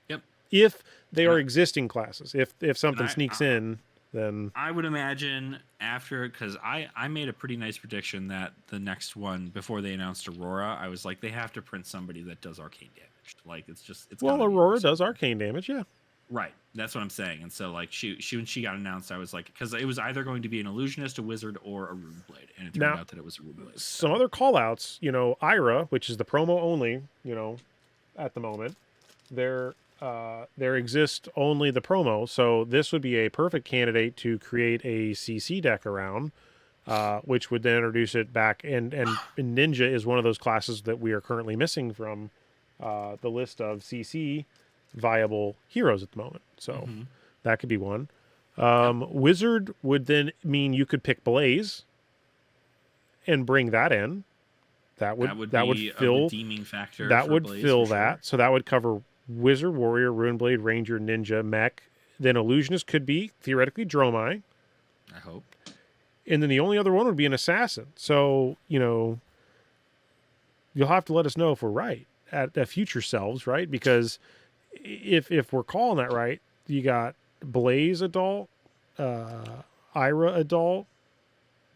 Speaker 2: Yep.
Speaker 1: If they are existing classes. If something sneaks in, then...
Speaker 2: I would imagine after... Because I made a pretty nice prediction that the next one, before they announced Aurora, I was like, they have to print somebody that does arcane damage. Like, it's
Speaker 1: Aurora does arcane damage, yeah.
Speaker 2: Right. That's what I'm saying. And so, like, when she got announced, I was like, because it was either going to be an Illusionist, a Wizard, or a Rune Blade. And it turned out that it was a Rune Blade.
Speaker 1: Some other call-outs, Ira, which is the promo only, at the moment, there exists only the promo. So this would be a perfect candidate to create a CC deck around, which would then introduce it back. And Ninja is one of those classes that we are currently missing from the list of CC viable heroes at the moment. So that could be one. Wizard would then mean you could pick Blaze and bring that in. That would fill
Speaker 2: a redeeming factor.
Speaker 1: That would
Speaker 2: Blaze,
Speaker 1: fill that. So that would cover Wizard, Warrior, Runeblade, Ranger, Ninja, Mech. Then Illusionist could be theoretically Dromai.
Speaker 2: I hope.
Speaker 1: And then the only other one would be an Assassin. So, you'll have to let us know if we're right at future selves, right? Because if we're calling that right, you got Blaze adult, Ira adult,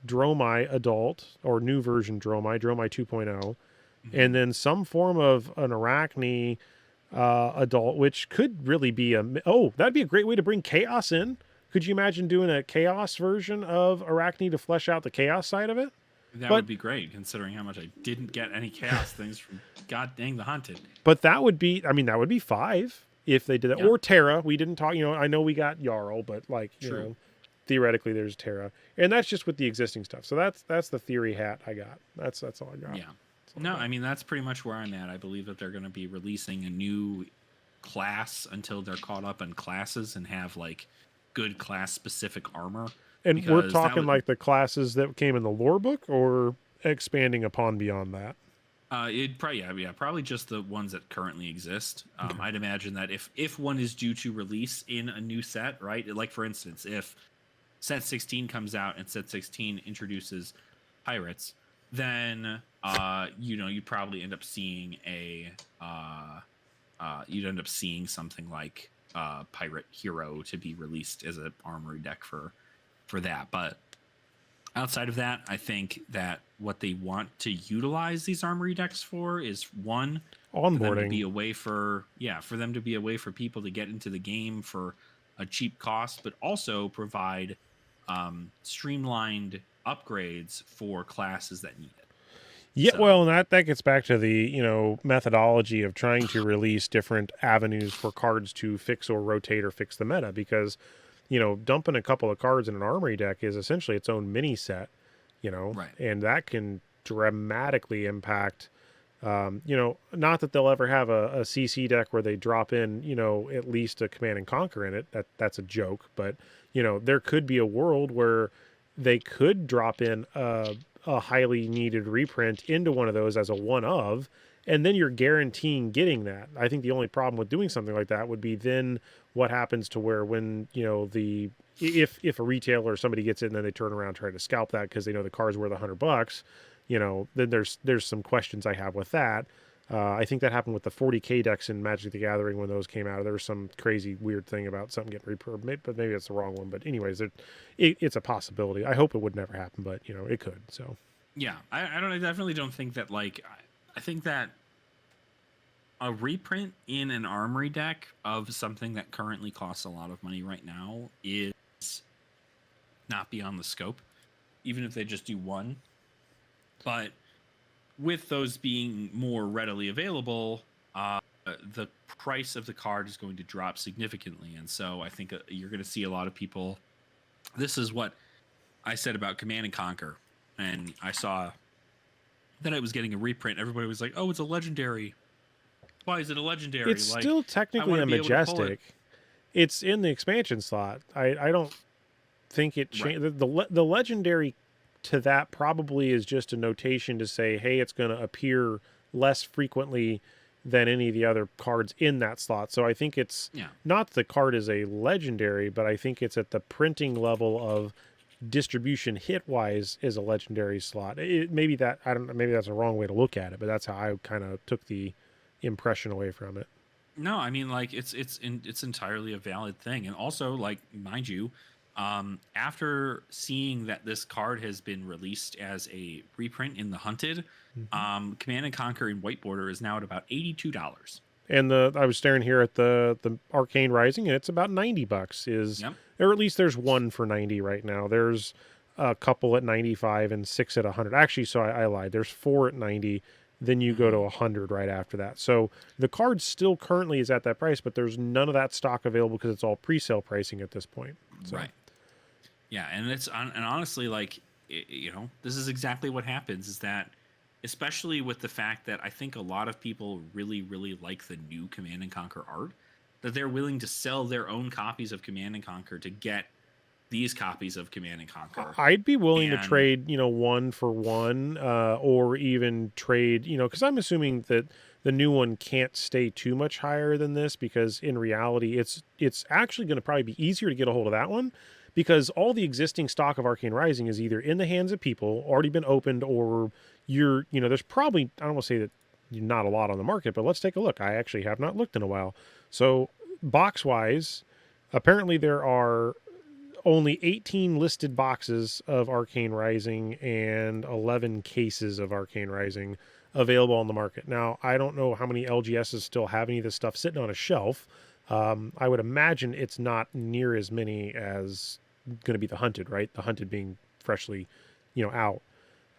Speaker 1: Dromai adult, or new version Dromai 2.0, and then some form of an Arachne adult, which could really be that'd be a great way to bring Chaos in. Could you imagine doing a Chaos version of Arachne to flesh out the Chaos side of it?
Speaker 2: That would be great, considering how much I didn't get any Chaos things from God dang the Haunted.
Speaker 1: But that would be 5 if they did that. Yep. Or Terra. We didn't talk, I know we got Jarl, but theoretically there's Terra. And that's just with the existing stuff. So that's the theory hat I got. That's all I got.
Speaker 2: Yeah. No, I mean, that's pretty much where I'm at. I believe that they're going to be releasing a new class until they're caught up in classes and have, like, good class-specific armor.
Speaker 1: And we're talking like the classes that came in the lore book, or expanding upon beyond that?
Speaker 2: Probably just the ones that currently exist. Okay. I'd imagine that if one is due to release in a new set, right? Like, for instance, if set 16 comes out and set 16 introduces pirates, then you'd probably end up seeing something like pirate hero to be released as an armory deck for for that. But outside of that, I think that what they want to utilize these armory decks for is one, for them to be
Speaker 1: Onboarding.
Speaker 2: a way for them to be a way for people to get into the game for a cheap cost, but also provide streamlined upgrades for classes that need it.
Speaker 1: Yeah,
Speaker 2: So
Speaker 1: well, and that gets back to the, methodology of trying to release different avenues for cards to fix or rotate or fix the meta, because, dumping a couple of cards in an armory deck is essentially its own mini set,
Speaker 2: right.
Speaker 1: and that can dramatically impact, not that they'll ever have a CC deck where they drop in, at least a Command and Conquer in it. That's a joke, but, there could be a world where they could drop in a highly needed reprint into one of those as a one of, and then you're guaranteeing getting that. I think the only problem with doing something like that would be then what happens to where when, if a retailer or somebody gets it and then they turn around and try to scalp that because they know the card's worth $100, then there's some questions I have with that. I think that happened with the 40K decks in Magic the Gathering when those came out. There was some crazy weird thing about something getting repurposed, but maybe that's the wrong one. But anyways, it's a possibility. I hope it would never happen, but it could. So
Speaker 2: Yeah, I definitely don't think that, like, I think that a reprint in an armory deck of something that currently costs a lot of money right now is not beyond the scope, even if they just do one. But with those being more readily available, the price of the card is going to drop significantly. And so I think you're going to see a lot of people. This is what I said about Command and Conquer. And I saw that it was getting a reprint. Everybody was like, oh, it's a legendary. Why is it a legendary?
Speaker 1: it's still technically a Majestic. It's in the expansion slot. I don't think it changed. Right. The legendary to that probably is just a notation to say, hey, it's going to appear less frequently than any of the other cards in that slot. So I think it's not the card is a legendary, but I think it's at the printing level of distribution hit wise is a legendary slot. Maybe that's a wrong way to look at it, but that's how I kind of took the impression away from it.
Speaker 2: No, I mean, like, it's entirely a valid thing. And also, like, mind you, after seeing that this card has been released as a reprint in the Hunted, Command and Conquer in White Border is now at about $82.
Speaker 1: And I was staring here at the Arcane Rising, and it's about $90. Or at least there's one for 90 right now. There's a couple at 95 and 6 at 100. Actually, so I lied. There's 4 at 90. Then you go to 100 right after that. So the card still currently is at that price, but there's none of that stock available because it's all pre-sale pricing at this point. So.
Speaker 2: Right. Yeah, and honestly, like, this is exactly what happens. Is that, especially with the fact that I think a lot of people really, really like the new Command and Conquer art, that they're willing to sell their own copies of Command and Conquer to get these copies of Command and Conquer.
Speaker 1: I'd be willing to trade, one for one, or even trade, because I'm assuming that the new one can't stay too much higher than this, because in reality, it's actually going to probably be easier to get a hold of that one, because all the existing stock of Arcane Rising is either in the hands of people, already been opened, or there's probably, I don't want to say that not a lot on the market, but let's take a look. I actually have not looked in a while. So box-wise, apparently there are only 18 listed boxes of Arcane Rising and 11 cases of Arcane Rising available on the market. Now, I don't know how many LGSs still have any of this stuff sitting on a shelf. I would imagine it's not near as many as going to be the Hunted, right? The Hunted being freshly, out.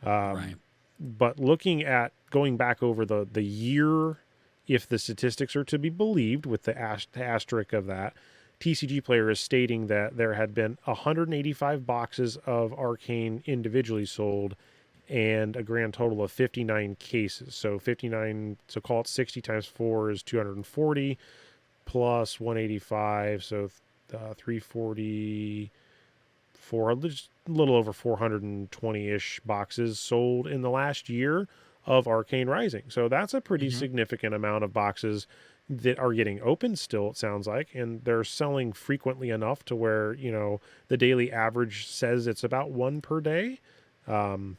Speaker 2: Right.
Speaker 1: But looking at going back over the year, if the statistics are to be believed with the asterisk of that, TCG Player is stating that there had been 185 boxes of Arcane individually sold and a grand total of 59 cases. So 59, so call it 60 times 4 is 240 plus 185. So 340, just a little over 420-ish boxes sold in the last year of Arcane Rising. So that's a pretty significant amount of boxes that are getting open still, it sounds like, and they're selling frequently enough to where, the daily average says it's about one per day. So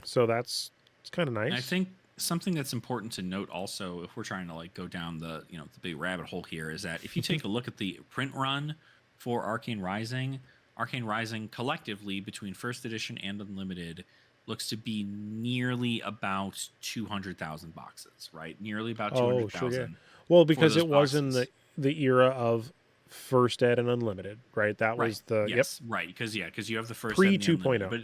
Speaker 1: it's kind of nice.
Speaker 2: And I think something that's important to note also, if we're trying to, like, go down the big rabbit hole here, is that if you take a look at the print run for Arcane Rising, Arcane Rising collectively between first edition and unlimited looks to be nearly about 200,000 boxes, right? Nearly about
Speaker 1: Oh, sure, yeah.
Speaker 2: 200,000
Speaker 1: Well,
Speaker 2: for
Speaker 1: because
Speaker 2: those
Speaker 1: it was in
Speaker 2: boxes.
Speaker 1: the era of first ed and unlimited, right? That
Speaker 2: Right.
Speaker 1: was the
Speaker 2: Yes. Right. Because you have the first
Speaker 1: pre
Speaker 2: and the unlimited.
Speaker 1: 2.0.
Speaker 2: But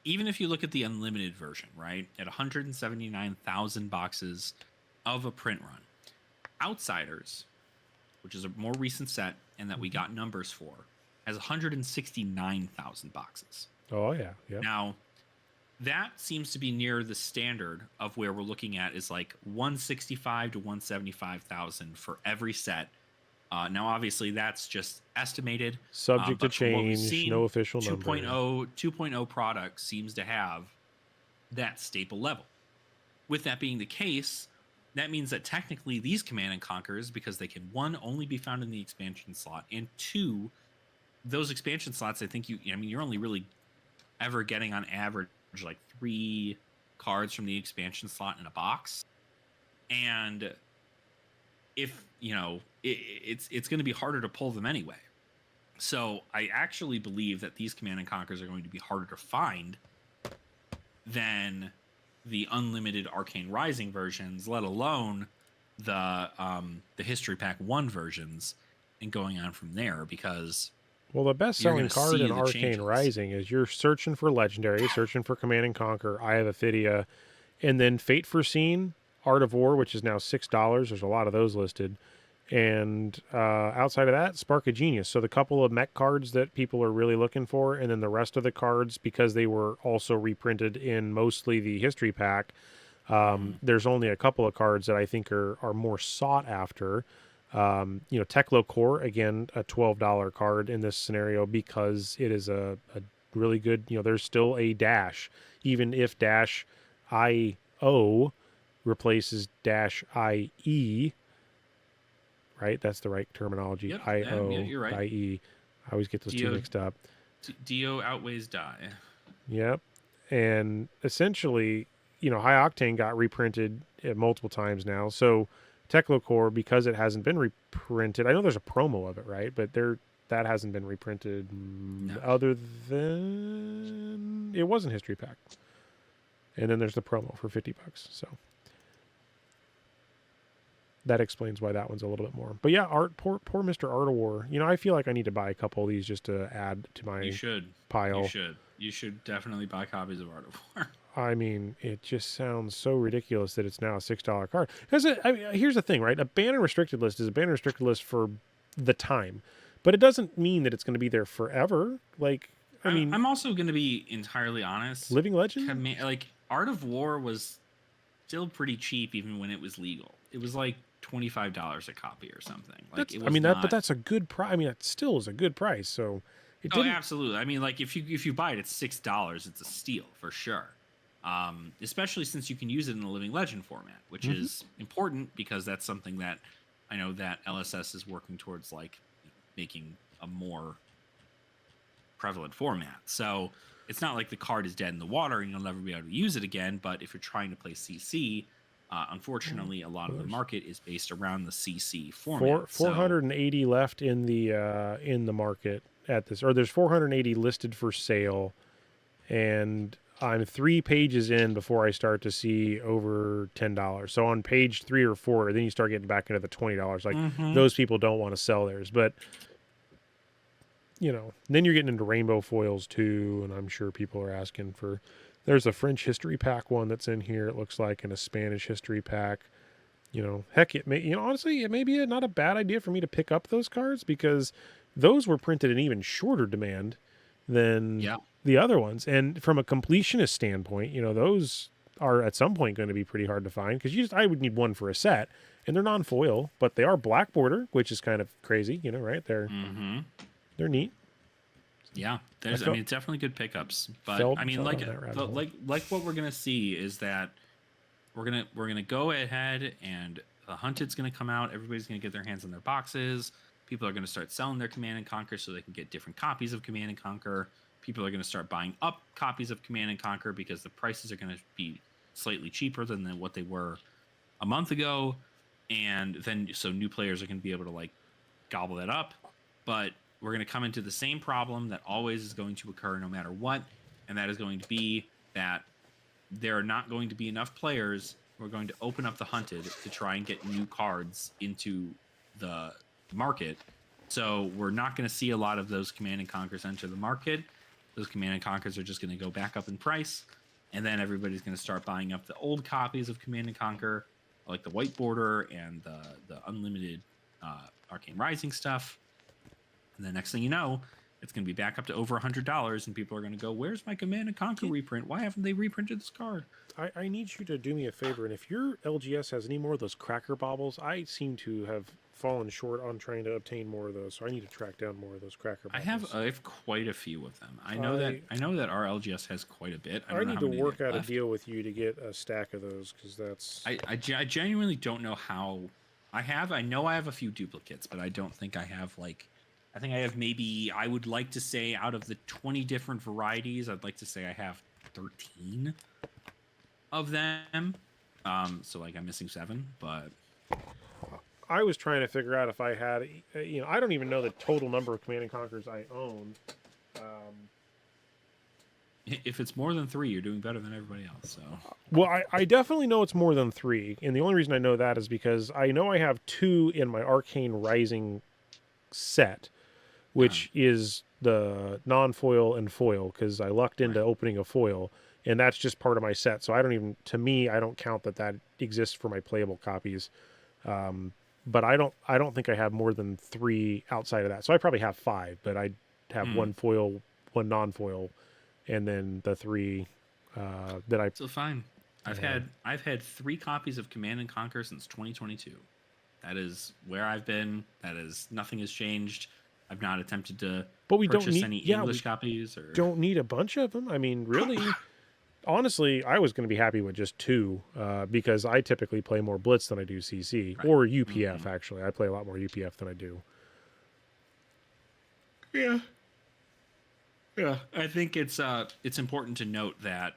Speaker 2: even if you look at the unlimited version, right, at 179,000 boxes of a print run, Outsiders, which is a more recent set and that we got numbers for, has 169,000 boxes.
Speaker 1: Oh yeah, yeah.
Speaker 2: Now, that seems to be near the standard of where we're looking at is like 165 to 175,000 for every set. Now, obviously, that's just estimated.
Speaker 1: Subject to
Speaker 2: But from what we've
Speaker 1: change,
Speaker 2: seen,
Speaker 1: no official
Speaker 2: 2.0,
Speaker 1: number.
Speaker 2: 2.0 product seems to have that staple level. With that being the case, that means that technically these Command and Conquers, because they can, one, only be found in the expansion slot, and two, those expansion slots, I think you're only really ever getting on average like 3 cards from the expansion slot in a box. And if, it's going to be harder to pull them anyway. So I actually believe that these Command and Conquers are going to be harder to find than the unlimited Arcane Rising versions, let alone the History Pack 1 versions, and going on from there, because
Speaker 1: Well, the best-selling card in Arcane
Speaker 2: changes.
Speaker 1: Rising is you're searching for Legendary, searching for Command and Conquer, Eye of Ophidia, and then Fate Foreseen, Art of War, which is now $6. There's a lot of those listed. And outside of that, Spark of Genius. So the couple of mech cards that people are really looking for, and then the rest of the cards, because they were also reprinted in mostly the History Pack, there's only a couple of cards that I think are more sought after. Teklo Core, again, a $12 card in this scenario because it is a really good, there's still a dash, even if dash IO replaces dash IE, right? That's the right terminology.
Speaker 2: Yep,
Speaker 1: IO,
Speaker 2: you're right.
Speaker 1: IE. I always get those two mixed up.
Speaker 2: Dio outweighs die.
Speaker 1: Yep. And essentially, High Octane got reprinted multiple times now. So Teklo Core, because it hasn't been reprinted, I know there's a promo of it, right? But that hasn't been reprinted other than it wasn't History Pack. And then there's the promo for $50. So that explains why that one's a little bit more. But yeah, poor Mr. Art of War. I feel like I need to buy a couple of these just to add to my pile.
Speaker 2: You should definitely buy copies of Art of War.
Speaker 1: I mean, it just sounds so ridiculous that it's now a $6 card. Here's the thing, right? A banner restricted list is a banner restricted list for the time, but it doesn't mean that it's going to be there forever. Like,
Speaker 2: I'm also going to be entirely honest.
Speaker 1: Living Legend?
Speaker 2: Like, Art of War was still pretty cheap even when it was legal. It was like $25 a copy or something. Like,
Speaker 1: but that's a good price. I mean, that still is a good price. So,
Speaker 2: absolutely. I mean, like if you buy it at $6, it's a steal for sure. Especially since you can use it in the Living Legend format, which is important because that's something that I know that LSS is working towards, like making a more prevalent format. So it's not like the card is dead in the water and you'll never be able to use it again. But if you're trying to play CC, unfortunately, a lot of the market is based around the CC format.
Speaker 1: 480 left in the market at this, or there's 480 listed for sale, and I'm 3 pages in before I start to see over $10. So on page 3 or 4, then you start getting back into the $20. Like those people don't want to sell theirs, but then you're getting into rainbow foils too, and I'm sure people are asking for. There's a French history pack one that's in here, it looks like, and a Spanish history pack. Heck, it may, honestly, it may be not a bad idea for me to pick up those cards because those were printed in even shorter demand than the other ones. And from a completionist standpoint, those are at some point going to be pretty hard to find because I would need one for a set, and they're non-foil, but they are black border, which is kind of crazy, right? They're neat.
Speaker 2: Yeah, it's definitely good pickups. But like what we're gonna see is that we're gonna go ahead and the Hunted's gonna come out. Everybody's gonna get their hands on their boxes. People are gonna start selling their Command and Conquer so they can get different copies of Command and Conquer. People are gonna start buying up copies of Command and Conquer because the prices are gonna be slightly cheaper than what they were a month ago, and then so new players are gonna be able to like gobble that up. But we're going to come into the same problem that always is going to occur no matter what, and that is going to be that there are not going to be enough players who are going to open up the hunted to try and get new cards into the market. So we're not going to see a lot of those Command and Conquers enter the market. Those Command and Conquers are just going to go back up in price, and then everybody's going to start buying up the old copies of Command and Conquer, like the white border and the unlimited Arcane Rising stuff. And the next thing you know, it's going to be back up to over $100, and people are going to go, "Where's my Command and Conquer reprint? Why haven't they reprinted this card?"
Speaker 1: I need you to do me a favor, and if your LGS has any more of those cracker baubles, I seem to have fallen short on trying to obtain more of those, so I need to track down more of those cracker baubles.
Speaker 2: I have quite a few of them. I know that our LGS has quite a bit.
Speaker 1: I need to work out a deal with you to get a stack of those, because that's...
Speaker 2: I genuinely don't know how... I know I have a few duplicates, but I don't think I have, like... I think I have maybe... I would like to say out of the 20 different varieties, I'd like to say I have 13 of them. So, like, I'm missing 7, but...
Speaker 1: I was trying to figure out if I had... I don't even know the total number of Command & Conquers I own.
Speaker 2: If it's more than 3, you're doing better than everybody else. So,
Speaker 1: well, I definitely know it's more than 3, and the only reason I know that is because I know I have 2 in my Arcane Rising set, which is the non-foil and foil, because I lucked into opening a foil, and that's just part of my set. So I don't count that exists for my playable copies. But I don't think I have more than 3 outside of that. So I probably have 5, but I have 1 foil, 1 non-foil, and then the 3 that I...
Speaker 2: So fine. I've had 3 copies of Command and Conquer since 2022. That is where I've been. Nothing has changed. I've not attempted to purchase any English copies. Or
Speaker 1: don't need a bunch of them. I mean, really, honestly, I was going to be happy with just 2 because I typically play more Blitz than I do CC or UPF. Actually, I play a lot more UPF than I do.
Speaker 2: Yeah, I think it's important to note that,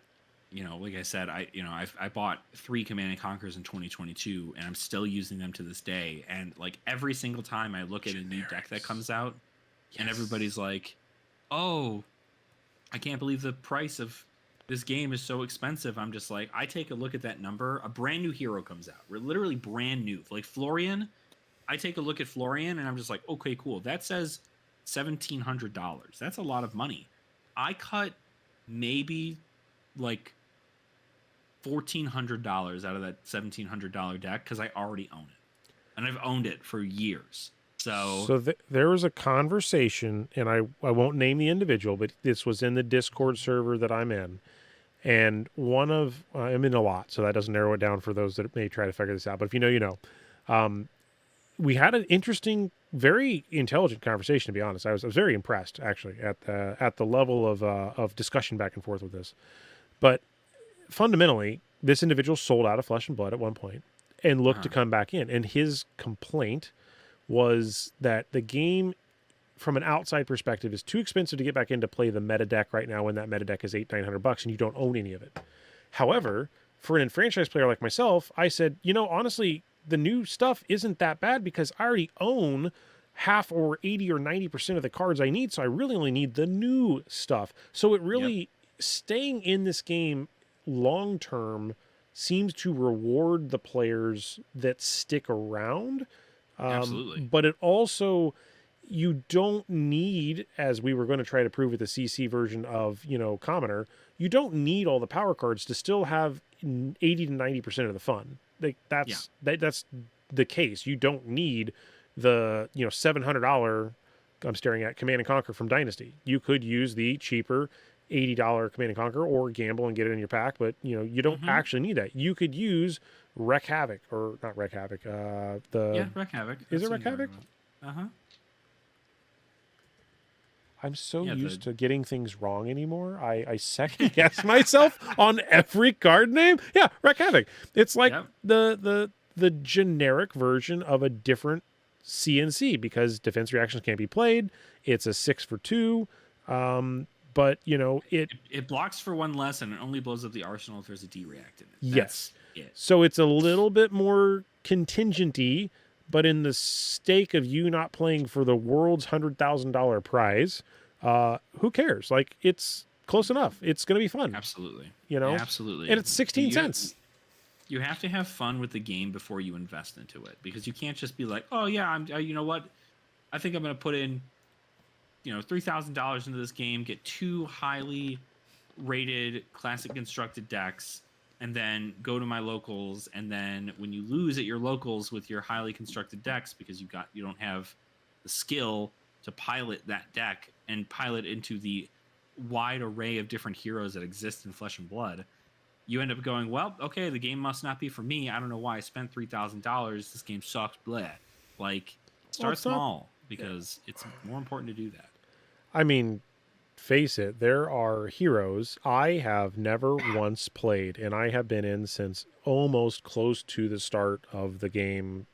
Speaker 2: like I said, I bought 3 Command and Conquers in 2022, and I'm still using them to this day. And like every single time I look at a new deck that comes out, and everybody's like, "Oh, I can't believe the price of this game is so expensive." I'm just like, I take a look at that number. A brand new hero comes out. We're literally brand new, like Florian. I take a look at Florian, and I'm just like, okay, cool. That says $1,700. That's a lot of money. I cut maybe like $1,400 out of that $1,700 deck because I already own it, and I've owned it for years. So
Speaker 1: there was a conversation, and I won't name the individual, but this was in the Discord server that I'm in, and I'm in a lot, so that doesn't narrow it down for those that may try to figure this out. But if you know, you know. We had an interesting, very intelligent conversation. To be honest, I was very impressed actually at the level of discussion back and forth with this. But fundamentally, this individual sold out of Flesh and Blood at one point and looked to come back in. And his complaint was that the game, from an outside perspective, is too expensive to get back in to play the meta deck right now when that meta deck is $800-900 and you don't own any of it. However, for an enfranchised player like myself, I said, honestly, the new stuff isn't that bad because I already own half or 80 or 90% of the cards I need. So I really only need the new stuff. So it really, staying in this game long-term seems to reward the players that stick around.
Speaker 2: Absolutely.
Speaker 1: But it also, you don't need, as we were going to try to prove with the CC version of, Commoner, you don't need all the power cards to still have 80 to 90% of the fun. Like that's the case. You don't need the $700. I'm staring at Command and Conquer from Dynasty. You could use the cheaper $80 Command and Conquer or gamble and get it in your pack, but you don't actually need that. You could use Wreck Havoc or not Wreck Havoc.
Speaker 2: Wreck Havoc.
Speaker 1: Is it Wreck Havoc?
Speaker 2: Uh-huh.
Speaker 1: I'm so used to getting things wrong anymore. I second guess myself on every card name. Yeah, Wreck Havoc. It's like the generic version of a different CNC because defense reactions can't be played. It's a 6 for 2. But
Speaker 2: it blocks for 1 less and it only blows up the arsenal if there's a D react in it.
Speaker 1: Yes. So it's a little bit more contingent-y, but in the stake of you not playing for the world's $100,000 prize, who cares? Like, it's close enough. It's going to be fun.
Speaker 2: Absolutely.
Speaker 1: You know?
Speaker 2: Absolutely.
Speaker 1: And it's 16 cents.
Speaker 2: You have to have fun with the game before you invest into it, because you can't just be like, oh yeah, you know what? I think I'm going to put in, $3,000 into this game, get 2 highly rated classic constructed decks, and then go to my locals. And then when you lose at your locals with your highly constructed decks, because you don't have the skill to pilot that deck and pilot into the wide array of different heroes that exist in Flesh and Blood, you end up going, well, okay, the game must not be for me. I don't know why I spent $3,000. This game sucks. Bleh. Like, start small, because it's more important to do that.
Speaker 1: I mean, face it, there are heroes I have never once played, and I have been in since almost close to the start of the game,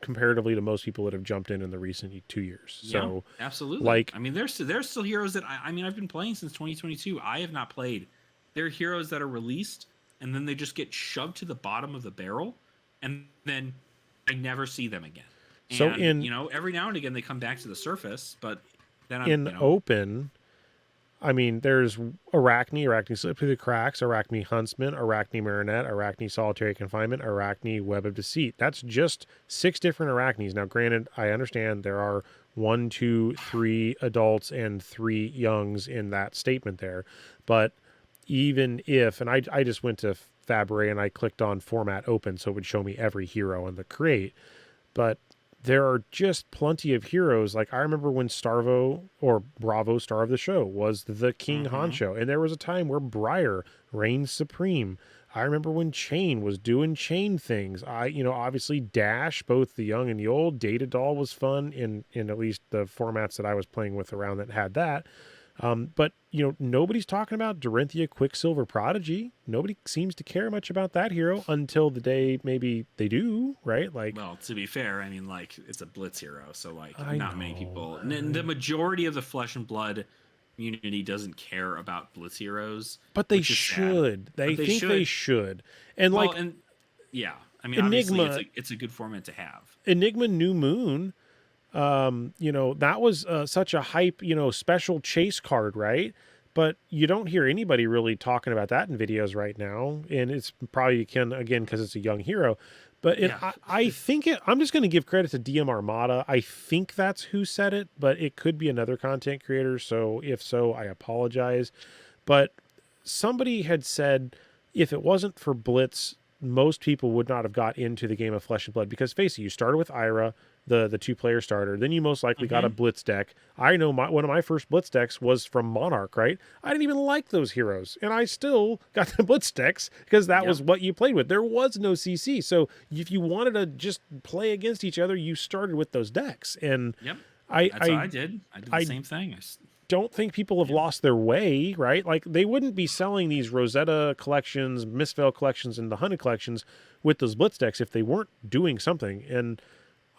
Speaker 1: comparatively to most people that have jumped in the recent 2 years. So
Speaker 2: yeah, absolutely.
Speaker 1: Like,
Speaker 2: I mean, there's still heroes that I've been playing since 2022. I have not played. There are heroes that are released, and then they just get shoved to the bottom of the barrel, and then I never see them again. And,
Speaker 1: so
Speaker 2: every now and again they come back to the surface, but then
Speaker 1: open, I mean, there's Arachne Slip Through the Cracks, Arachne Huntsman, Arachne Marinette, Arachne Solitary Confinement, Arachne Web of Deceit. That's just 6 different Arachnes. Now, granted, I understand there are 1, 2, 3 adults and 3 youngs in that statement there, but even if, and I just went to Fabre and I clicked on Format Open so it would show me every hero in the crate, but there are just plenty of heroes. Like, I remember when Starvo, or Bravo, Star of the Show, was the King Honcho, and there was a time where Briar reigned supreme. I remember when Chain was doing Chain things. Obviously Dash, both the young and the old. Data Doll was fun in at least the formats that I was playing with around that had that. But nobody's talking about Dorinthia Quicksilver Prodigy. Nobody seems to care much about that hero until the day maybe they do, right? Like,
Speaker 2: well, to be fair, I mean, like, it's a Blitz hero, so like not many people.
Speaker 1: Right?
Speaker 2: The majority of the Flesh and Blood community doesn't care about Blitz heroes,
Speaker 1: but they should. They think they should. And
Speaker 2: yeah, I mean,
Speaker 1: Enigma,
Speaker 2: obviously, it's a good format to have.
Speaker 1: Enigma New Moon. That was such a hype, special chase card, right? But you don't hear anybody really talking about that in videos right now. And it's probably again, because it's a young hero. But I think I'm just going to give credit to DM Armada. I think that's who said it, but it could be another content creator. So if so, I apologize. But somebody had said, if it wasn't for Blitz, most people would not have got into the game of Flesh and Blood, because face it, you started with Ira, the 2-player starter. Then you most likely got a Blitz deck. I know one of my first Blitz decks was from Monarch, right? I didn't even like those heroes, and I still got the Blitz decks because that was what you played with. There was no CC, so if you wanted to just play against each other, you started with those decks. And
Speaker 2: that's what I did. I did the same thing.
Speaker 1: Don't think people have lost their way, right? Like, they wouldn't be selling these Rosetta collections, Mistveil collections, and the Hunted collections with those Blitz decks if they weren't doing something. And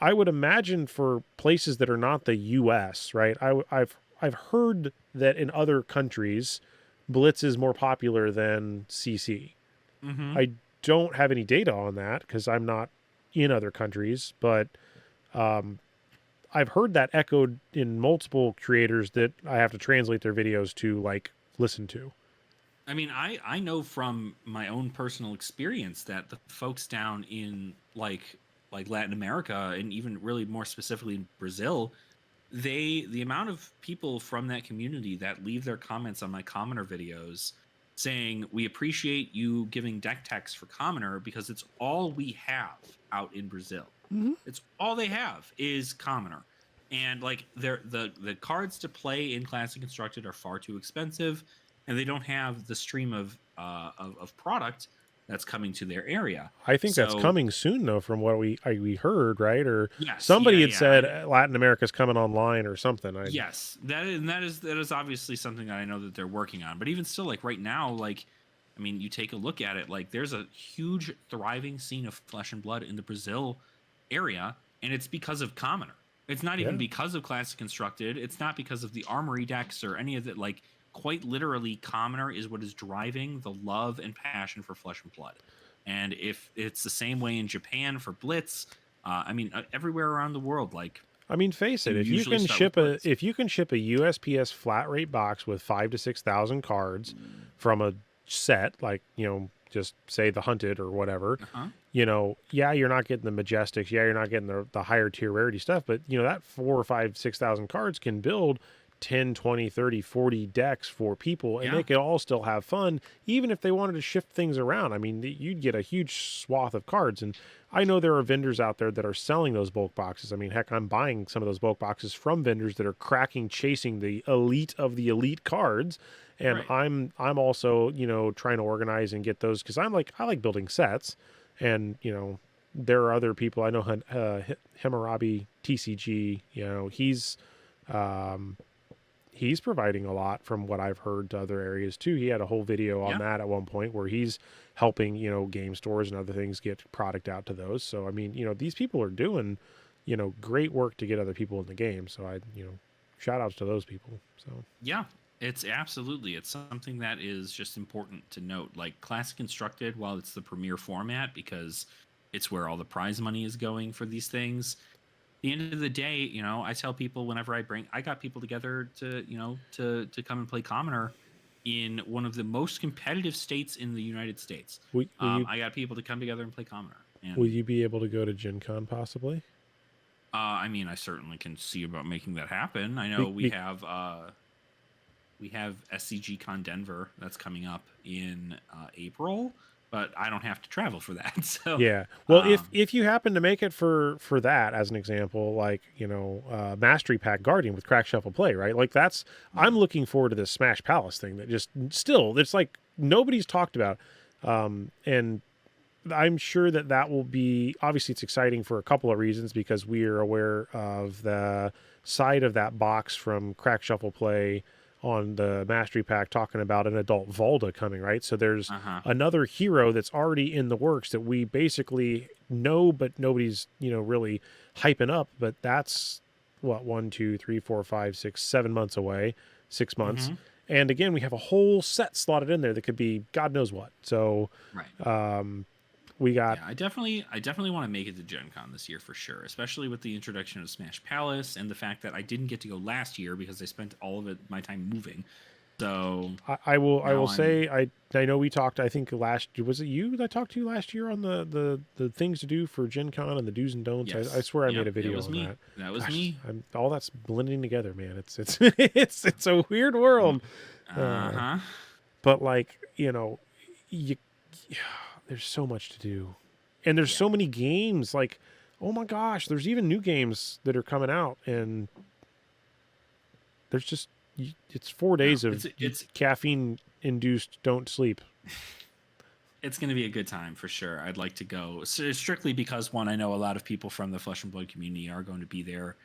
Speaker 1: I would imagine for places that are not the U.S., right? I've heard that in other countries, Blitz is more popular than CC. I don't have any data on that because I'm not in other countries, but I've heard that echoed in multiple creators that I have to translate their videos to, like, listen to.
Speaker 2: I mean, I know from my own personal experience that the folks down in like Latin America, and even really more specifically in Brazil, the amount of people from that community that leave their comments on my Commoner videos saying, we appreciate you giving deck text for Commoner because it's all we have out in Brazil. It's all they have is Commoner. And like the cards to play in Classic Constructed are far too expensive, and they don't have the stream of product that's coming to their area.
Speaker 1: I think that's coming soon, though, from what we heard, right? Or somebody had said Latin America's coming online or something.
Speaker 2: Yes, that is obviously something that I know that they're working on. But even still, like right now, like, I mean, you take a look at it, like there's a huge thriving scene of Flesh and Blood in the Brazil area, and it's because of Commoner. It's not even because of Classic Constructed. It's not because of the Armory decks or any of it. Like, quite literally, Commoner is what is driving the love and passion for Flesh and Blood. And if it's the same way in Japan for Blitz, I mean, everywhere around the world, like
Speaker 1: I mean, face it.
Speaker 2: you
Speaker 1: If you
Speaker 2: usually
Speaker 1: can
Speaker 2: start with
Speaker 1: ship a
Speaker 2: cards.
Speaker 1: if you can ship a USPS flat rate box with 5,000 to 6,000 cards from a set, like just say the Hunted or whatever,
Speaker 2: Uh-huh.
Speaker 1: yeah, you're not getting the Majestics, yeah, you're not getting the higher tier rarity stuff, but that 4 or 5 6,000 cards can build 10, 20, 30, 40 decks for people, and they
Speaker 2: Yeah.
Speaker 1: could all still have fun, even if they wanted to shift things around. I mean, you'd get a huge swath of cards, and I know there are vendors out there that are selling those bulk boxes. I mean, heck, I'm buying some of those bulk boxes from vendors that are chasing the elite of the elite cards, and
Speaker 2: Right.
Speaker 1: I'm also trying to organize and get those because I like building sets, and there are other people I know. Hammurabi TCG, um, he's providing a lot from what I've heard to other areas too. He had a whole video on
Speaker 2: Yeah.
Speaker 1: that at one point where he's helping, game stores and other things get product out to those. So, I mean, these people are doing, great work to get other people in the game. So shout outs to those people. So,
Speaker 2: Yeah. It's something that is just important to note. Like Classic Constructed, while it's the premier format because it's where all the prize money is going for these things. At the end of the day, I tell people whenever I got people together to come and play Commoner in one of the most competitive states in the United States. I got people to come together and play Commoner.
Speaker 1: will
Speaker 2: And
Speaker 1: you be able to go to Gen Con possibly?
Speaker 2: I mean, I certainly can see about making that happen. I know
Speaker 1: Be,
Speaker 2: we have SCG Con Denver that's coming up in April, but I don't have to travel for that. So
Speaker 1: Yeah. Well,
Speaker 2: um,
Speaker 1: if you happen to make it for that as an example, like Mastery Pack Guardian with Crack Shuffle Play, right? Like I'm looking forward to this Smash Palace thing that just still it's like nobody's talked about, and I'm sure that will be obviously it's exciting for a couple of reasons because we are aware of the side of that box from Crack Shuffle Play on the Mastery Pack talking about an adult Volda coming, right? So there's
Speaker 2: uh-huh.
Speaker 1: another hero that's already in the works that we basically know, but nobody's, really hyping up. But that's what, 1, 2, 3, 4, 5, 6, 7 months away, 6 months.
Speaker 2: Mm-hmm.
Speaker 1: And again, we have a whole set slotted in there that could be God knows what. So
Speaker 2: Right.
Speaker 1: we got
Speaker 2: Yeah, I definitely want to make it to Gen Con this year for sure, especially with the introduction of Smash Palace and the fact that I didn't get to go last year because I spent all of my time moving. So
Speaker 1: I will
Speaker 2: now
Speaker 1: say I know we talked. I think was it you that I talked to last year on the things to do for Gen Con and the do's and don'ts.
Speaker 2: yes,
Speaker 1: I swear I
Speaker 2: yep,
Speaker 1: made a video
Speaker 2: it was
Speaker 1: on
Speaker 2: me.
Speaker 1: that.
Speaker 2: That was
Speaker 1: Gosh,
Speaker 2: me.
Speaker 1: all that's blending together, man. It's it's a weird world.
Speaker 2: Uh-huh.
Speaker 1: But like you, there's so much to do, and there's so many games. Like, oh my gosh, there's even new games that are coming out, and there's just it's 4 days of
Speaker 2: it's
Speaker 1: caffeine induced don't sleep.
Speaker 2: it's going to be a good time for sure. I'd like to go strictly because one, I know a lot of people from the Flesh and Blood community are going to be there.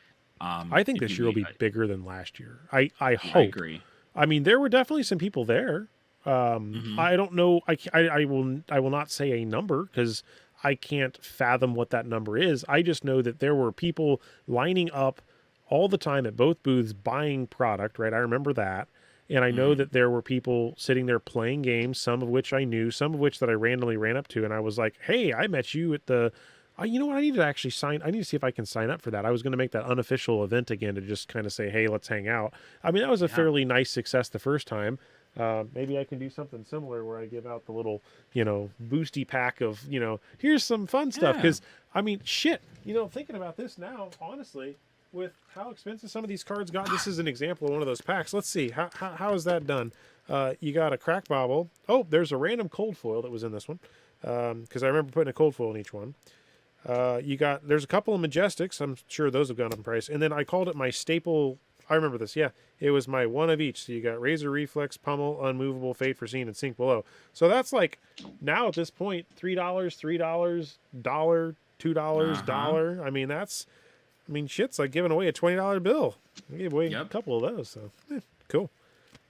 Speaker 1: I think this year will be bigger than last year. I hope.
Speaker 2: I agree.
Speaker 1: I mean, there were definitely some people there.
Speaker 2: Mm-hmm.
Speaker 1: I don't know. I will not say a number because I can't fathom what that number is. I just know that there were people lining up all the time at both booths buying product. Right, I remember that, and I know that there were people sitting there playing games. Some of which I knew, some of which that I randomly ran up to, and I was like, "Hey, I met you at the." You know what? I need to actually sign. I need to see if I can sign up for that. I was going to make that unofficial event again to just kind of say, "Hey, let's hang out." I mean, that was a fairly nice success the first time. Maybe I can do something similar where I give out the little, boosty pack of, here's some fun stuff. Because I mean, shit. Thinking about this now, honestly, with how expensive some of these cards got. This is an example of one of those packs. Let's see how is that done. You got a crack bobble. Oh, there's a random cold foil that was in this one. Because I remember putting a cold foil in each one. There's a couple of Majestics. I'm sure those have gone up in price. And then I called it my staple. I remember this. Yeah, it was my one of each. So you got Razor Reflex, Pummel, Unmovable, Fate Foreseen, and Sink Below. So that's like now at this point, $3, $3, $1, $2, $1. I mean, shit's like giving away a $20 bill. I gave away a couple of those. So cool.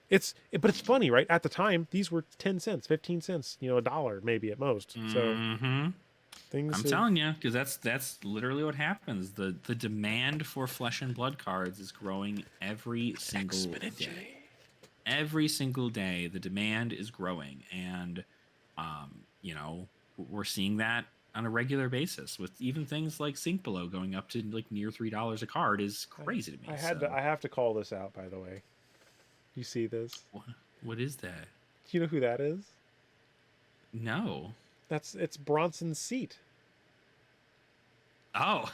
Speaker 1: But it's funny, right? At the time, these were 10 cents, 15 cents, $1 maybe at most. So
Speaker 2: I'm telling you, because that's literally what happens. The demand for Flesh and Blood cards is growing every single day. Every single day, the demand is growing, and we're seeing that on a regular basis, with even things like Sync Below going up to like near $3 a card is crazy to me.
Speaker 1: I have to call this out, by the way. You see this?
Speaker 2: What is that?
Speaker 1: Do you know who that is?
Speaker 2: No.
Speaker 1: It's Bronson's seat.
Speaker 2: Oh.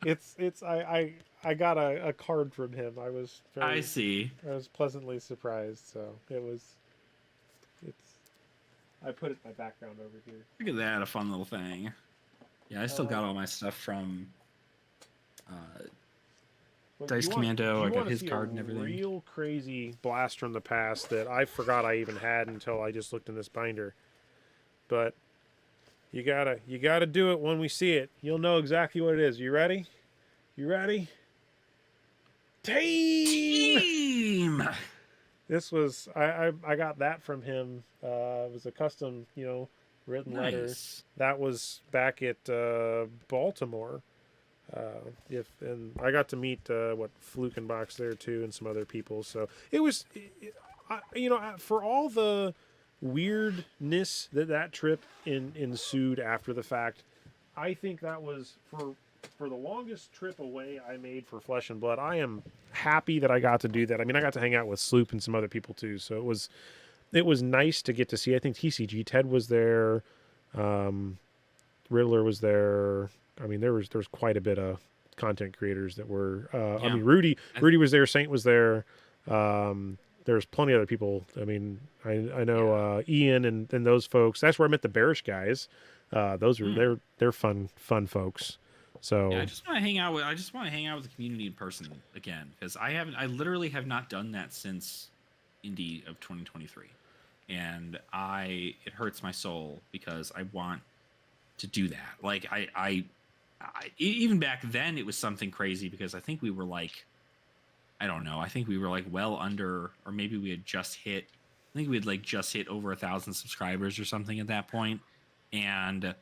Speaker 1: I got a card from him.
Speaker 2: I see.
Speaker 1: I was pleasantly surprised. So I put it in my background over here.
Speaker 2: Look at that, a fun little thing. Yeah, I still got all my stuff from Dice Commando. I got his card and everything.
Speaker 1: Real crazy blast from the past that I forgot I even had until I just looked in this binder. But you gotta do it when we see it. You'll know exactly what it is. You ready? You ready? Team! This was I got that from him. It was a custom, written letter. That was back at Baltimore. And I got to meet Flukenbach's there too, and some other people. So it was, for all the weirdness that trip ensued after the fact, I think that was for the longest trip away I made for Flesh and Blood. I am happy that I got to do that. I mean, I got to hang out with Sloop and some other people too, so it was nice to get to see. I think TCG Ted was there, Riddler was there. I mean, there was quite a bit of content creators that were. I mean, Rudy was there. Saint was there. There's plenty of other people. I mean, I know Ian and those folks. That's where I met the Bearish guys. Those are they're fun folks. So
Speaker 2: yeah, I just want to hang out with the community in person again, because I literally have not done that since Indie of 2023, and it hurts my soul because I want to do that. Like I even back then it was something crazy, because I think we were like, I don't know, I think we were like well under, or maybe we had just hit, I think we had like just hit over 1,000 subscribers or something at that point. And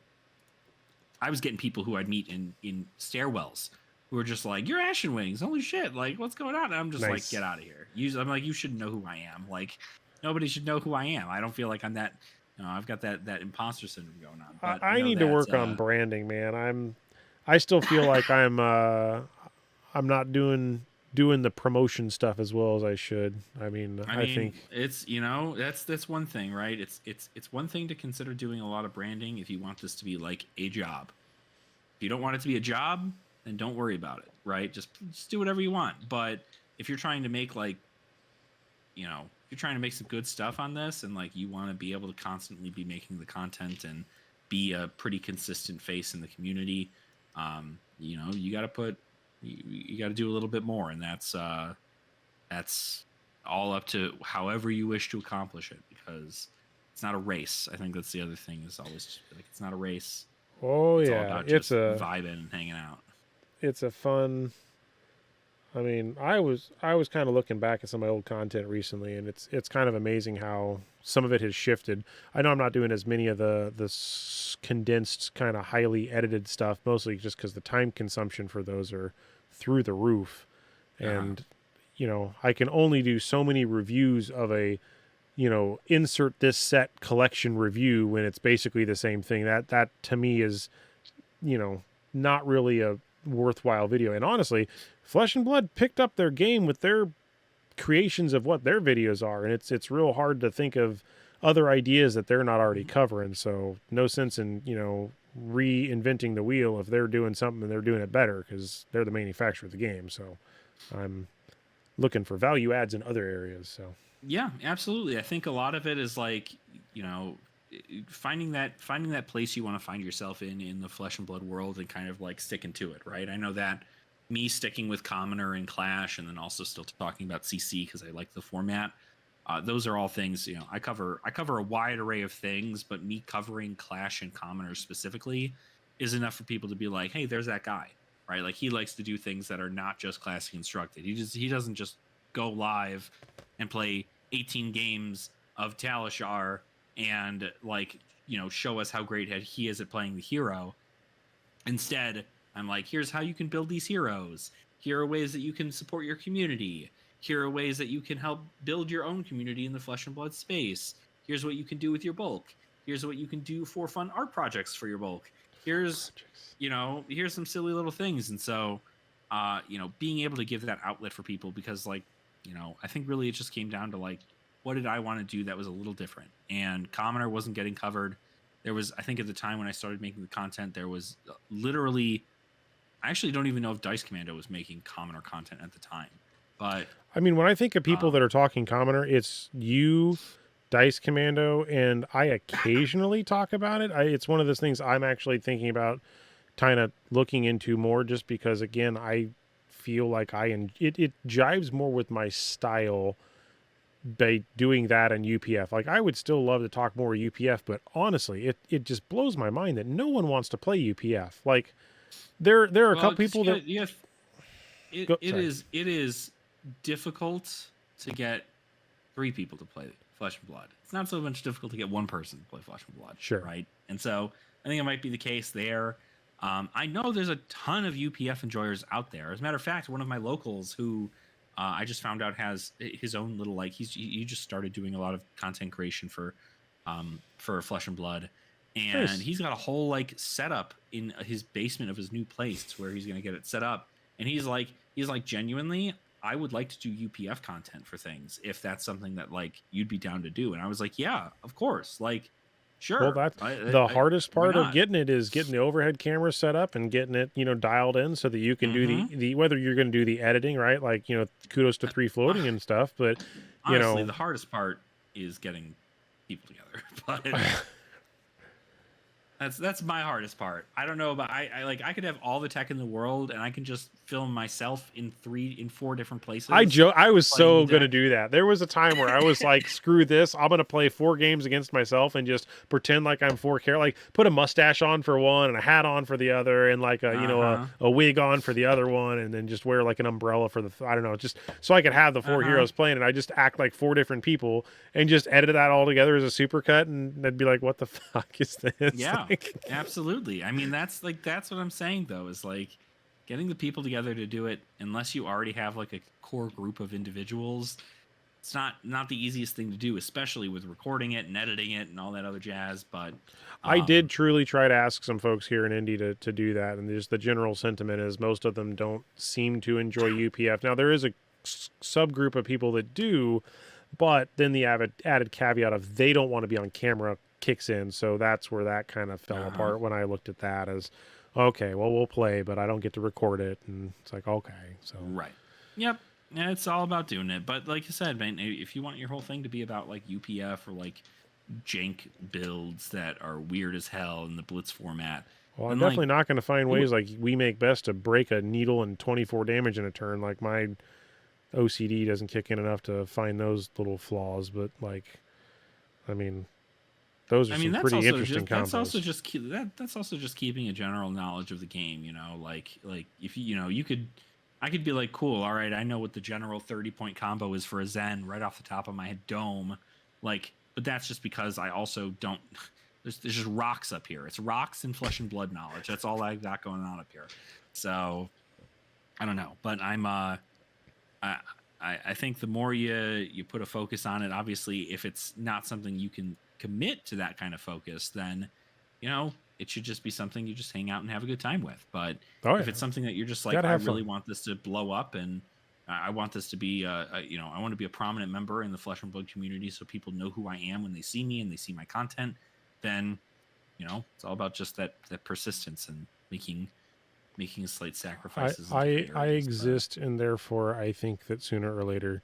Speaker 2: I was getting people who I'd meet in stairwells who were just like, "You're Ashen Wings, holy shit, like what's going on?" And I'm just like, "Get out of here." I'm like, "You should know who I am. Like nobody should know who I am. I don't feel like I'm that, I've got that imposter syndrome going on." But
Speaker 1: I need to work on branding, man. I still feel like I'm not doing the promotion stuff as well as I should. I mean, I think
Speaker 2: it's, that's one thing, right? It's one thing to consider doing a lot of branding if you want this to be like a job. If you don't want it to be a job, then don't worry about it, right? Just do whatever you want. But if you're trying to make if you're trying to make some good stuff on this, and like you want to be able to constantly be making the content and be a pretty consistent face in the community, you got to you got to do a little bit more, and that's all up to however you wish to accomplish it, because it's not a race. I think that's the other thing, is always like, it's not a race.
Speaker 1: Oh
Speaker 2: it's
Speaker 1: yeah,
Speaker 2: all about
Speaker 1: it's
Speaker 2: just vibing and hanging out.
Speaker 1: It's a fun. I mean, I was kind of looking back at some of my old content recently, and it's kind of amazing how some of it has shifted. I know I'm not doing as many of the condensed kind of highly edited stuff, mostly just because the time consumption for those are through the roof, and I can only do so many reviews of a insert this set collection review when it's basically the same thing. That to me is not really a worthwhile video. And honestly, Flesh and Blood picked up their game with their creations of what their videos are, and it's real hard to think of other ideas that they're not already covering. So no sense in reinventing the wheel if they're doing something and they're doing it better, because they're the manufacturer of the game. So I'm looking for value adds in other areas. So
Speaker 2: yeah, absolutely. I think a lot of it is like, finding that place you want to find yourself in the Flesh and Blood world, and kind of like sticking to it, right? I know that me sticking with Commoner and Clash, and then also still talking about CC because I like the format. Those are all things, I cover a wide array of things, but me covering Clash and Commoner specifically is enough for people to be like, hey, there's that guy, right? Like, he likes to do things that are not just classic constructed. He doesn't just go live and play 18 games of Talishar and show us how great he is at playing the hero. Instead, I'm like, here's how you can build these heroes. Here are ways that you can support your community. Here are ways that you can help build your own community in the Flesh and Blood space. Here's what you can do with your bulk. Here's what you can do for fun art projects for your bulk. Here's here's some silly little things. And so being able to give that outlet for people, because like I think really it just came down to like, what did I want to do that was a little different? And Commoner wasn't getting covered. There was, I think at the time when I started making the content, there was literally, I actually don't even know if Dice Commando was making Commoner content at the time. But
Speaker 1: I mean, when I think of people that are talking Commoner, it's you, Dice Commando, and I occasionally talk about it. It's one of those things I'm actually thinking about kind of looking into more, just because, again, I feel like it jives more with my style by doing that and UPF. Like, I would still love to talk more UPF, but honestly, it just blows my mind that no one wants to play UPF. Like, there are a couple people that
Speaker 2: it is difficult to get 3 people to play Flesh and Blood. It's not so much difficult to get 1 person to play Flesh and Blood.
Speaker 1: Sure.
Speaker 2: Right. And so I think it might be the case there. I know there's a ton of UPF enjoyers out there. As a matter of fact, one of my locals who I just found out has his own little, like, he just started doing a lot of content creation for Flesh and Blood, and nice. He's got a whole like setup in his basement of his new place where he's going to get it set up. And he's like genuinely, I would like to do UPF content for things if that's something that like you'd be down to do. And I was like, yeah, of course, like. Sure.
Speaker 1: Well, that's the hardest part of getting it is getting the overhead camera set up and getting it, dialed in so that you can do the whether you're going to do the editing, right? Like, kudos to 3 floating and stuff, but
Speaker 2: honestly, the hardest part is getting people together. But that's my hardest part. I don't know about I could have all the tech in the world and I can just film myself in 4 different places.
Speaker 1: I was so going to do that. There was a time where I was like, screw this. I'm going to play 4 games against myself and just pretend like I'm 4K, like put a mustache on for one and a hat on for the other and like a wig on for the other one, and then just wear like an umbrella for the I don't know, just so I could have the 4 heroes playing, and I just act like 4 different people and just edit that all together as a supercut, and they'd be like, what the fuck is this?
Speaker 2: Yeah. Absolutely. I mean, that's what I'm saying though, is like getting the people together to do it, unless you already have like a core group of individuals, it's not the easiest thing to do, especially with recording it and editing it and all that other jazz. But
Speaker 1: I did truly try to ask some folks here in Indy to do that, and just the general sentiment is most of them don't seem to enjoy UPF. Now, there is a subgroup of people that do, but then the added caveat of they don't want to be on camera kicks in, so that's where that kind of fell apart when I looked at that as, okay, well, we'll play, but I don't get to record it, and it's like, okay, so
Speaker 2: right, yep, yeah, it's all about doing it. But like you said, man, if you want your whole thing to be about like UPF or like jank builds that are weird as hell in the Blitz format,
Speaker 1: well, I'm definitely not going to find ways like we make best to break a needle and 24 damage in a turn. Like, my OCD doesn't kick in enough to find those little flaws, but like, I mean, those are some pretty interesting combos.
Speaker 2: That's also just keeping a general knowledge of the game, like if I could be like, cool, all right, I know what the general 30-point combo is for a Zen right off the top of my dome, like, but that's just because I also don't. There's just rocks up here. It's rocks and Flesh and Blood knowledge. That's all I got going on up here. So I don't know, but I'm I think the more you put a focus on it, obviously, if it's not something you can commit to that kind of focus, then it should just be something you just hang out and have a good time with. But if it's something that you're just like, I really want this to blow up, and I want this to be I want to be a prominent member in the Flesh and Blood community so people know who I am when they see me and they see my content, then it's all about just that persistence and making slight sacrifices.
Speaker 1: I exist, and therefore I think that sooner or later,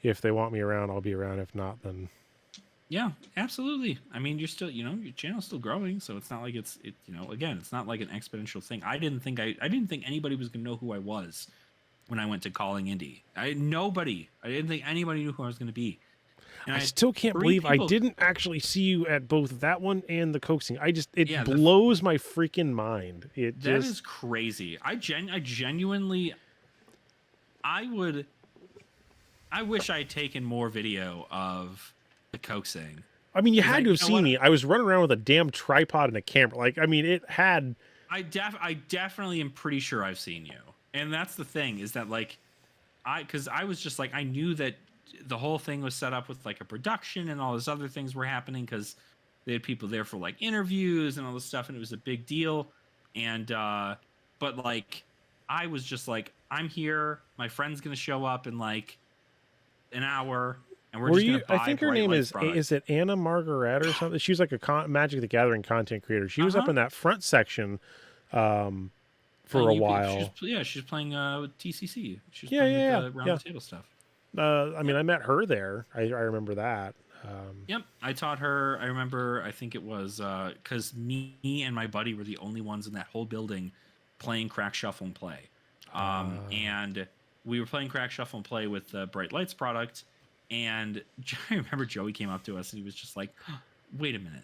Speaker 1: if they want me around, I'll be around. If not, then
Speaker 2: yeah, absolutely. I mean, you're still, your channel's still growing, so it's not like again, it's not like an exponential thing. I didn't think anybody was gonna know who I was when I went to Calling Indie. I didn't think anybody knew who I was gonna be. And
Speaker 1: I still can't believe I didn't actually see you at both that one and the coaxing. It blows my freaking mind. That
Speaker 2: is crazy. I genuinely, I wish I had taken more video of the coaxing.
Speaker 1: I mean, you had to have seen me. I was running around with a damn tripod and a camera. Like, I mean, it had.
Speaker 2: I definitely am pretty sure I've seen you, and that's the thing, is that like, because I was just like, I knew that the whole thing was set up with like a production and all these other things were happening, because They had people there for like interviews and all this stuff, and it was a big deal. And but like I was just like, I'm here. My friend's gonna show up in like an hour, and we're just gonna buy
Speaker 1: I think her
Speaker 2: Bright
Speaker 1: name
Speaker 2: Lights
Speaker 1: is
Speaker 2: product.
Speaker 1: it Anna Margaret or something? She's like a Magic the Gathering content creator. She was up
Speaker 2: Uh-huh.
Speaker 1: in that front section for a while.
Speaker 2: She's playing with TCC. She's
Speaker 1: Yeah,
Speaker 2: playing with
Speaker 1: yeah,
Speaker 2: the round
Speaker 1: yeah.
Speaker 2: the table stuff.
Speaker 1: I mean,
Speaker 2: Yep.
Speaker 1: I met her there. I remember that.
Speaker 2: Yep. I taught her. I remember. I think it was because me and my buddy were the only ones in that whole building playing Crack Shuffle and Play. And we were playing Crack Shuffle and Play with the Bright Lights product. And I remember Joey came up to us and he was just like, "Wait a minute,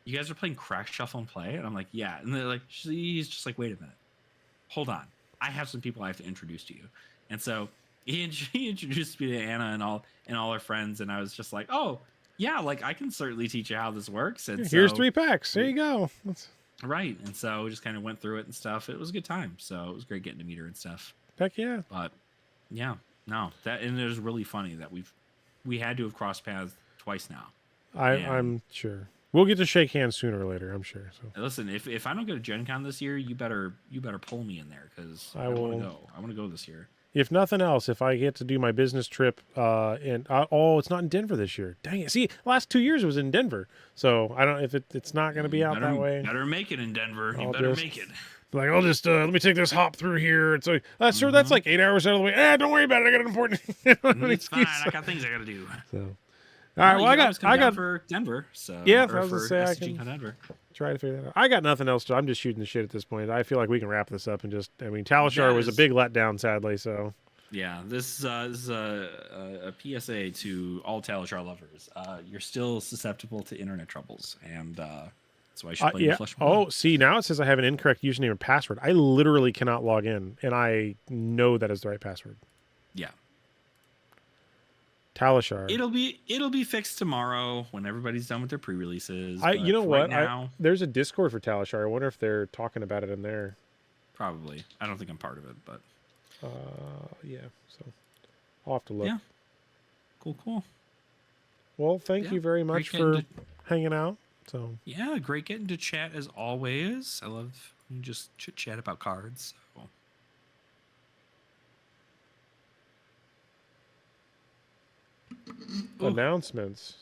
Speaker 2: you guys are playing Crack Shuffle and Play?" And I'm like, "Yeah." And they're like, he's just like, "Wait a minute, hold on. I have some people I have to introduce to you." And so he introduced me to Anna and all her friends, and I was just like, "Oh, yeah, like I can certainly teach you how this works." And
Speaker 1: Here's
Speaker 2: so
Speaker 1: 3 packs. There you go.
Speaker 2: right, and so we just kind of went through it and stuff. It was a good time, so it was great getting to meet her and stuff.
Speaker 1: Heck yeah.
Speaker 2: But yeah, no, that and it was really funny that we had to have crossed paths twice now.
Speaker 1: I'm sure we'll get to shake hands sooner or later. I'm sure. So
Speaker 2: Listen, if I don't go to Gen Con this year, you better pull me in there because I want to go. I want to go this year.
Speaker 1: if nothing else, if I get to do my business trip, and it's not in Denver this year. Dang it! See, last 2 years it was in Denver, so I don't if it's not going to be out that way.
Speaker 2: Better make it in Denver. You
Speaker 1: I'll
Speaker 2: better
Speaker 1: just-
Speaker 2: make it.
Speaker 1: Like I'll just let me take this hop through here. It's like sir, that's like 8 hours out of the way. Don't worry about it. I got an important.
Speaker 2: It's fine. I got things I got to do.
Speaker 1: So, all right. Well, I got
Speaker 2: for Denver. So
Speaker 1: yeah.
Speaker 2: or
Speaker 1: I was
Speaker 2: for
Speaker 1: gonna say I
Speaker 2: SCG
Speaker 1: can
Speaker 2: Denver.
Speaker 1: try to figure that out. I got nothing else. I'm just shooting the shit at this point. I feel like we can wrap this up and just. I mean, Talishar was a big letdown, sadly. So.
Speaker 2: Yeah, this is a PSA to all Talishar lovers. You're still susceptible to internet troubles, and that's why I should play
Speaker 1: Yeah.
Speaker 2: Flesh.
Speaker 1: Oh, see, now it says I have an incorrect username and password. I literally cannot log in, and I know that is the right password.
Speaker 2: Yeah.
Speaker 1: Talishar.
Speaker 2: It'll be fixed tomorrow when everybody's done with their pre-releases.
Speaker 1: You know what?
Speaker 2: Now,
Speaker 1: there's a Discord for Talishar. I wonder if they're talking about it in there.
Speaker 2: probably. I don't think I'm part of it, but
Speaker 1: Yeah. So I'll have to look.
Speaker 2: yeah. Cool.
Speaker 1: Well, thank you very much for hanging out. So
Speaker 2: yeah, great getting to chat as always. I love just chit chat about cards. So.
Speaker 1: Announcements.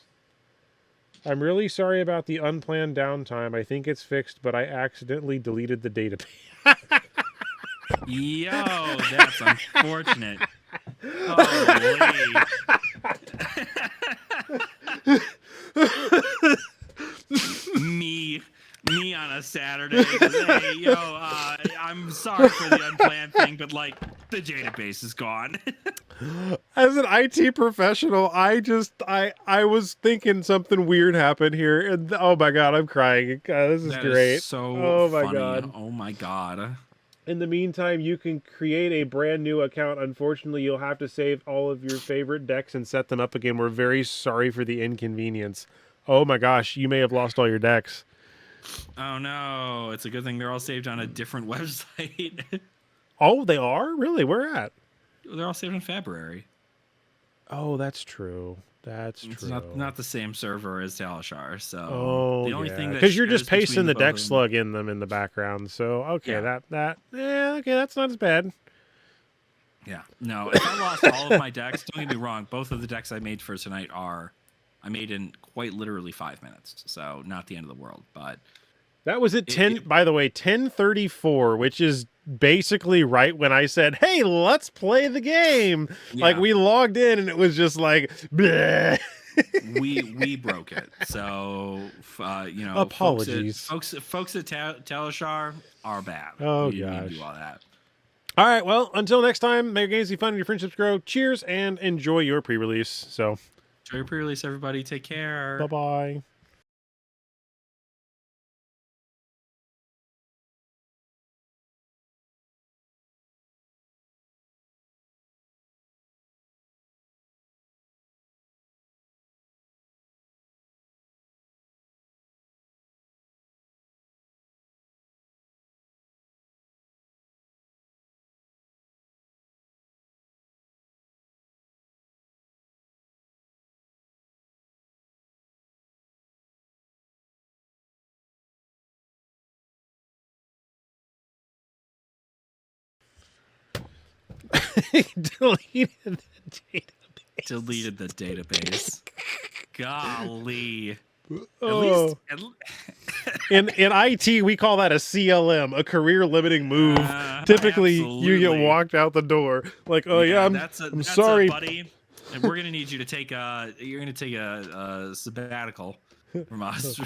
Speaker 1: I'm really sorry about the unplanned downtime. I think it's fixed, but I accidentally deleted the database.
Speaker 2: Yo, that's unfortunate. Holy. me on a Saturday. Hey, yo, I'm sorry for the unplanned thing, but like the database is gone.
Speaker 1: As an IT professional, I was thinking something weird happened here, and oh my god, I'm crying. This is great.
Speaker 2: Is so
Speaker 1: oh my
Speaker 2: funny.
Speaker 1: god.
Speaker 2: Oh my god.
Speaker 1: In the meantime, you can create a brand new account. Unfortunately, you'll have to save all of your favorite decks and set them up again. We're very sorry for the inconvenience. Oh my gosh, you may have lost all your decks.
Speaker 2: Oh no, it's a good thing they're all saved on a different website.
Speaker 1: Oh, they are? Really? Where at?
Speaker 2: They're all saved in February.
Speaker 1: Oh, that's true. That's
Speaker 2: it's
Speaker 1: true.
Speaker 2: Not the same server as Talishar, so
Speaker 1: the
Speaker 2: only thing
Speaker 1: because you're just pasting the deck slug in them in the background. So okay, okay, that's not as bad.
Speaker 2: Yeah, no. If I lost all of my decks, don't get me wrong. Both of the decks I made for tonight I made in quite literally 5 minutes, so not the end of the world. But
Speaker 1: that was at 10. By the way, 10:34, which is basically right when I said, "Hey, let's play the game." Yeah. Like we logged in and it was just like, bleh.
Speaker 2: we broke it. So
Speaker 1: apologies,
Speaker 2: folks at Talishar are bad.
Speaker 1: Oh
Speaker 2: we
Speaker 1: gosh,
Speaker 2: do all that.
Speaker 1: All right, well, until next time, may your games be fun and your friendships grow. Cheers and enjoy your pre-release. So,
Speaker 2: enjoy your pre-release, everybody. Take care.
Speaker 1: Bye-bye. Deleted the database.
Speaker 2: Deleted the database. Golly.
Speaker 1: Oh. In IT, we call that a CLM, a career limiting move. Typically, you get walked out the door. Like, oh yeah, I'm sorry,
Speaker 2: buddy. And we're gonna need you to take you're gonna take a sabbatical from us.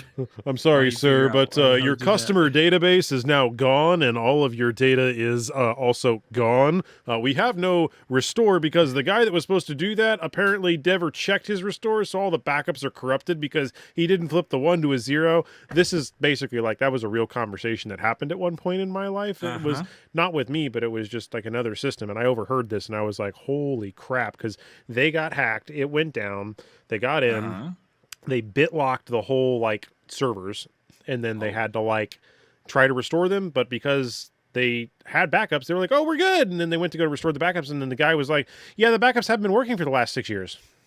Speaker 1: I'm sorry, sir, but your customer database is now gone, and all of your data is also gone. We have no restore because the guy that was supposed to do that apparently never checked his restore, so all the backups are corrupted because he didn't flip the 1 to a 0. This is basically like that was a real conversation that happened at one point in my life. It was not with me, but it was just like another system, and I overheard this, and I was like, holy crap, because they got hacked. It went down. They got in. They bitlocked the whole like servers, and then they had to like try to restore them, but because they had backups, they were like, oh, we're good. And then they went to go restore the backups, and then the guy was like, yeah, the backups haven't been working for the last 6 years.